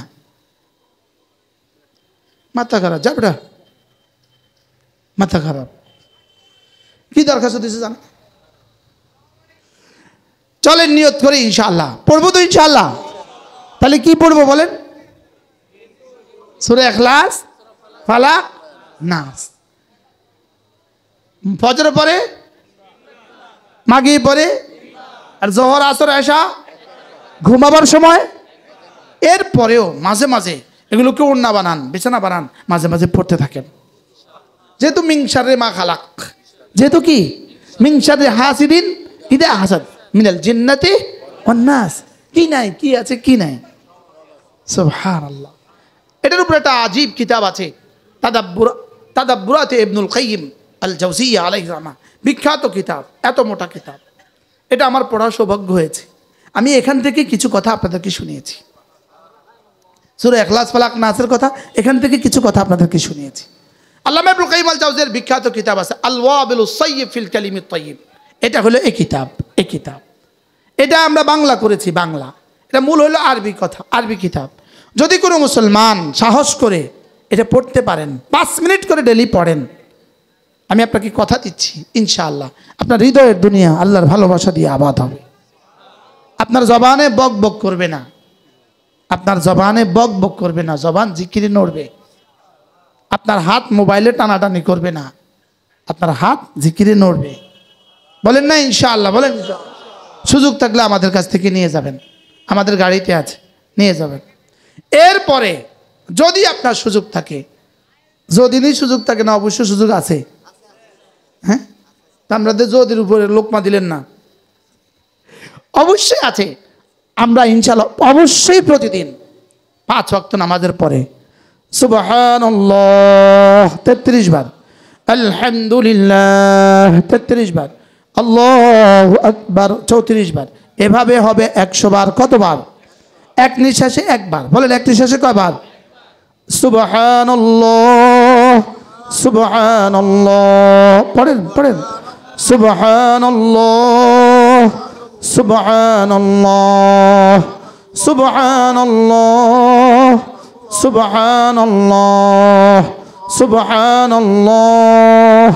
মাথা খারাপ যা বেটা মাথা খারাপ কি দরখাস্ত দিছে জানো চলেন নিয়ত করে ইনশাআল্লাহ পড়বো তো ইনশাআল্লাহ তাহলে কি পড়বো বলেন সূরা ইখলাস ফালাক নাস ফজর পরে মাগরিব পরে আর জোহর আসর এশা ঘুমাবার সময় এর পরেও মাঝে মাঝে এগুলোকে ওড়না বানান বিছানা বানান মাঝে মাঝে পড়তে থাকেন যেহেতু মিন শাররি মা খালাক যেহেতু কি মিন শাররি হাসিদিন ইদা হাসাদ মিনাল জিন্নাতি ওয়ান নাস কি নাই কি আছে কি নাই সুবহানাল্লাহ এটার উপরে একটা আজীব কিতাব আছে তাদাব্বুরাতে ইবনুল কাইয়িম আল জাওজিয়্যা আলাইহিস রাহমাহ বিখ্যাত কিতাব এত মোটা কিতাব এটা আমার পড়ার সৌভাগ্য হয়েছে আমি এখান থেকে কিছু কথা আপনাদেরকে শুনিয়েছি সূরা ইখলাস ফালাক নাসের কথা এখান থেকে কিছু কথা আপনাদেরকে শুনিয়েছি আল্লামা ইবনুল কাইয়িম আল জাওজিয়্যার বিখ্যাত কিতাব আছে আল ওয়াবিলুস সাইয়্যিব ফিল কালিমিত তাইয়্যিব এটা হলো এই কিতাব এটা আমরা বাংলা করেছি বাংলা এটা মূল হলো আরবি কথা আরবি কিতাব যদি কোনো মুসলমান সাহস করে এটা পড়তে পারেন 5 মিনিট করে ডেলি পড়েন আমি আপনাকে কথা দিচ্ছি ইনশাআল্লাহ আপনার হৃদয়ের দুনিয়া আল্লাহর ভালোবাসা দিয়ে আবাদ হবে আপনার জবানে বক বক করবে না আপনার জবানে বক বক করবে না জবান জিকিরে নড়বে আপনার হাত মোবাইলে টানাটানি করবে না আপনার হাত জিকিরে নড়বে বলেন না ইনশাআল্লাহ বলেন সুযোগ থাকলে আমাদের কাছ থেকে নিয়ে যাবেন আমাদের গাড়িতে আছে নিয়ে যাবেন এরপরে যদি আপনার সুযোগ থাকে যদিনই সুযোগ থাকে না অবশ্যই সুযোগ আছে হ্যাঁ আমরা যদির উপরে লোকমা দিলেন না অবশ্যই আছে আমরা ইনশাআল্লাহ অবশ্যই প্রতিদিন 5 ওয়াক্ত নামাজের পরে সুবহানাল্লাহ 33 বার আলহামদুলিল্লাহ 33 বার আল্লাহু আকবার 34 বার এভাবে হবে 100 বার কতবার এক নিঃশ্বাসে একবার বলেন এক নিঃশ্বাসে কয়বার সুবহানাল্লাহ সুবহানাল্লাহ পড়েন সুবহানাল্লাহ সুবহানাল্লাহ সুবহানাল্লাহ সুবহানাল্লাহ সুবহানাল্লাহ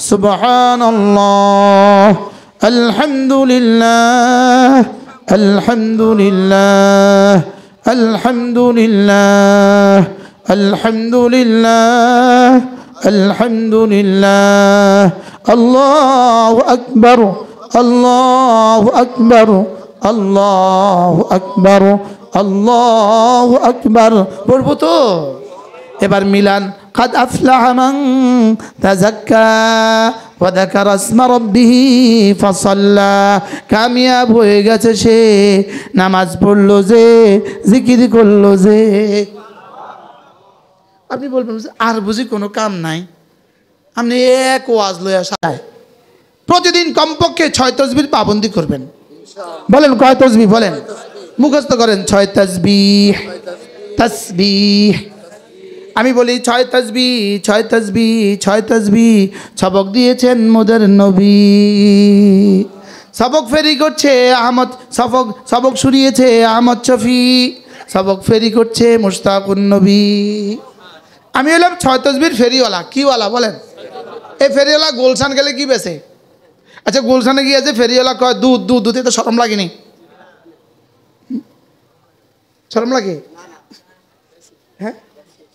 সুবহানাল্লাহ আলহামদুলিল্লাহ আলহামদুলিল্লাহ আলহামদুলিল্লাহ আলহামদুলিল্লাহ আলহামদুলিল্লাহ আল্লাহু আকবার আল্লাহু আকবার আল্লাহু আকবার আল্লাহু আকবার বলবো তো এবার মিলান قد أفلح من تزكى وذكر اسم ربه فصلى কামিয়াব হয়ে গেছে সে নামাজ পড়লো যে জিকির করলো যে আপনি বলবেন আর বুঝি কোনো কাম নাই আপনি এক ওয়াজ লইয়া সায় প্রতিদিন কমপক্ষে 6 তাসবিহ পাবন্দি করবেন বলেন কয় তাসবিহ বলেন মুখস্থ করেন 6 তাসবিহ তাসবিহ আমি বলি 6 তাসবিহ 6 তাসবিহ 6 তাসবিহ সবক দিয়েছেন মোদের নবী সবক ফেরি করছে আহমদ সবক শুনিয়েছে আহমদ শফি সবক ফেরি করছে মুশতাকুন নবী আমি হলাম 6 তাসবিহর ফেরিওয়ালা কিওয়ালা বলেন এই ফেরিওয়ালা গুলশান গেলে কি বেছে? আচ্ছা গুলশানে গিয়ে যে ফেরিওয়ালা কয় দুধ দুধ দুধে তো শরম লাগেনি? শরম লাগে? হ্যাঁ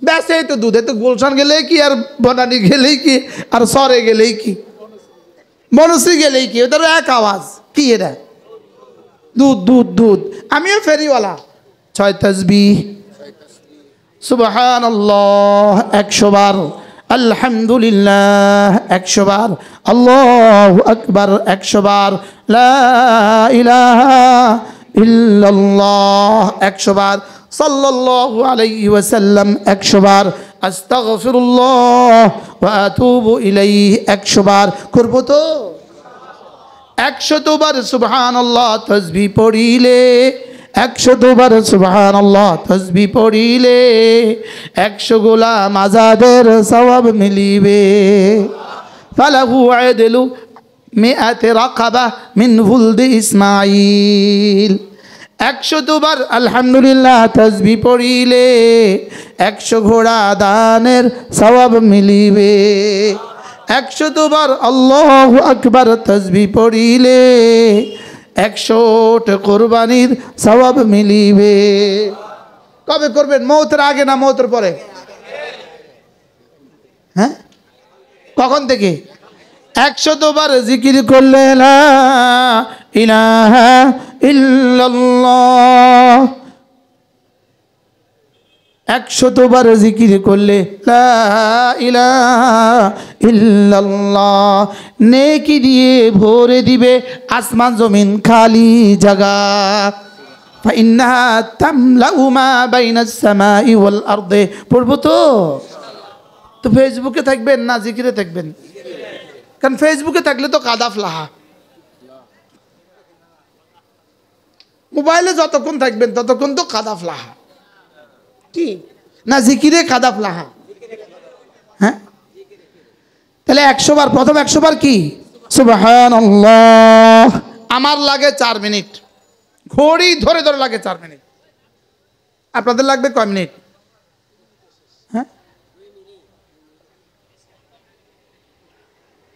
বেছে তো দুধে তো গুলশান গেলেই কি আর বনানি গেলেই কি আর সরে গেলেই কি বনশ্রী গেলেই কি ওদের এক আওয়াজ কি এটা দুধ দুধ দুধ। আমিও ফেরিওয়ালা 6 তাসবিহ সুবহানাল্লাহ 100 বার, আলহামদুলিল্লাহ 100 বার, আল্লাহু আকবার 100 বার, লা ইলাহা ইল্লাল্লাহ 100 বার, সাল্লাল্লাহু আলাইহি ওয়াসাল্লাম 100 বার, আস্তাগফিরুল্লাহ ওয়া আতুবু ইলাইহি 100 বার করব তো? 100 বার সুবহানাল্লাহ তাসবিহ পড়িলে 100 বার সুবহানাল্লাহ তাসবিহ পড়িলে 100 গোলাম আজাদের সওয়াব মিলিবে। ফালাহু আদলু মিআত রাকাবা মিন ওয়ালদি ইসমাঈল। 100 বার আলহামদুলিল্লাহ তাসবিহ পড়িলে 100 ঘোড়া দানের সওয়াব মিলিবে। 100 বার আল্লাহু আকবার তাসবিহ পড়িলে 100 কোরবানির সওয়াব মিলিবে। কবে করবেন? মওতের আগে না মওতের পরে? হ্যাঁ কখন থেকে? 100 বার জিকির করলে লা ইলাহা ইল্লাল্লাহ। 100 বার জিকির করলে লা ইলাহা ইল্লাল্লাহ নেকি দিয়ে ভরে দিবে আসমান জমিন খালি জায়গা। ফাইন্নাহা তামলাউ মা বাইনাস সামাই ওয়াল আরদি। পড়বো তো? তো ফেসবুকে থাকবেন না জিকিরে থাকবেন? কারণ ফেসবুকে থাকলে তো কাদাফ লাহা, মোবাইলে যতক্ষণ থাকবেন ততক্ষণ তো কাদাফ লাহা কি না জিকিরে কাদাফ লাহা। হ্যাঁ তাহলে 100 বার, প্রথম 100 বার কি সুবহানাল্লাহ। আমার লাগে 4 মিনিট, ঘড়ি ধরে ধরে লাগে 4 মিনিট। আপনাদের লাগবে কয় মিনিট? হ্যাঁ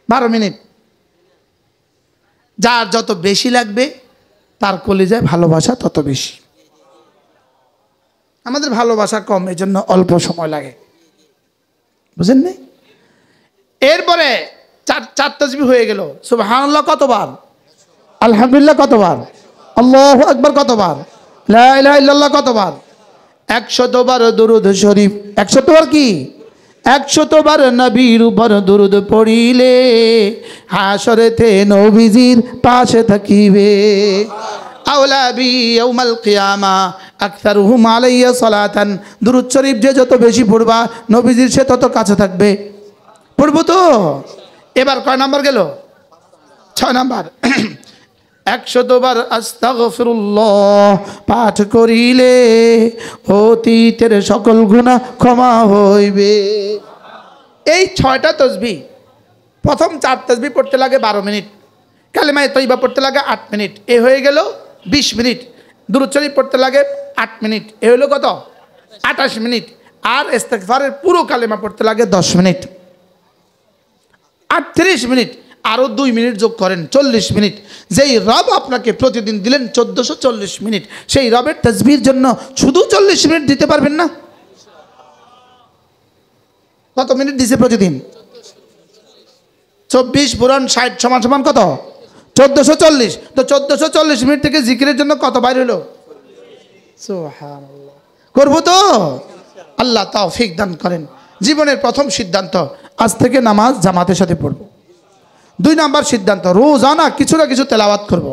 12 মিনিট। যার যত বেশি লাগবে তার কলিজায় ভালোবাসা তত বেশি। আমাদের ভালোবাসা কম, এই জন্য অল্প সময় লাগে, বুঝেন না? এরপরে 4 তাসবিহ হয়ে গেল। সুবহানাল্লাহ কতবার? আলহামদুলিল্লাহ কতবার? আল্লাহু আকবার কতবার? লা ইলাহা ইল্লাল্লাহ কতবার? 100 বার দুরূদ শরীফ। 100 বার কি? 100 বার নবীর উপর দুরূদ পড়িলে হাসরেতে নবীজির পাশে থাকিবে। আওলা বি ইয়াউমাল কিয়ামা আকসারুহুম আলাইয়া সালাতান। দুরূদ শরীফ যে যত বেশি পড়বা নবীজির সে তত কাছে থাকবে। পড়বো তো? এবার কয় নাম্বার গেল? 6 নাম্বার। 100 বার আস্তাগফিরুল্লাহ পাঠ করিলে অতীতের সকল গুনাহ ক্ষমা হইবে। এই 6টা তাসবিহ, প্রথম 4 তাসবিহ পড়তে লাগে 12 মিনিট, কালেমায়ে তয়্যিবা পড়তে লাগে 8 মিনিট, এ হয়ে গেল 20 মিনিট। দুরূদ শরীফ পড়তে লাগে 8 মিনিট, এ হলো কত? 28 মিনিট। আর ইস্তিগফারের পুরো কালেমা পড়তে লাগে 10 মিনিট, 38 মিনিট। আরও 2 মিনিট যোগ করেন 40 মিনিট। যেই রব আপনাকে প্রতিদিন দিলেন 1440 মিনিট, সেই রবের তাসবিহের জন্য শুধু 40 মিনিট দিতে পারবেন না? কত মিনিট দিছে প্রতিদিন? 24 পূরণ 60 সমান সমান কত? 1440। তো 1440 মিনিট থেকে জিকিরের জন্য কত বাইর হলো? সুবহানাল্লাহ। করবো তো? আল্লাহ তৌফিক দান করেন। জীবনের প্রথম সিদ্ধান্ত, আজ থেকে নামাজ জামাতের সাথে পড়ব। 2 নাম্বার সিদ্ধান্ত, রোজানা কিছু না কিছু তেলাওয়াত করব।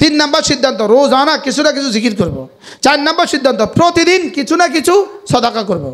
3 নাম্বার সিদ্ধান্ত, রোজানা কিছু না কিছু জিকির করব। 4 নাম্বার সিদ্ধান্ত, প্রতিদিন কিছু না কিছু সদাকা করব।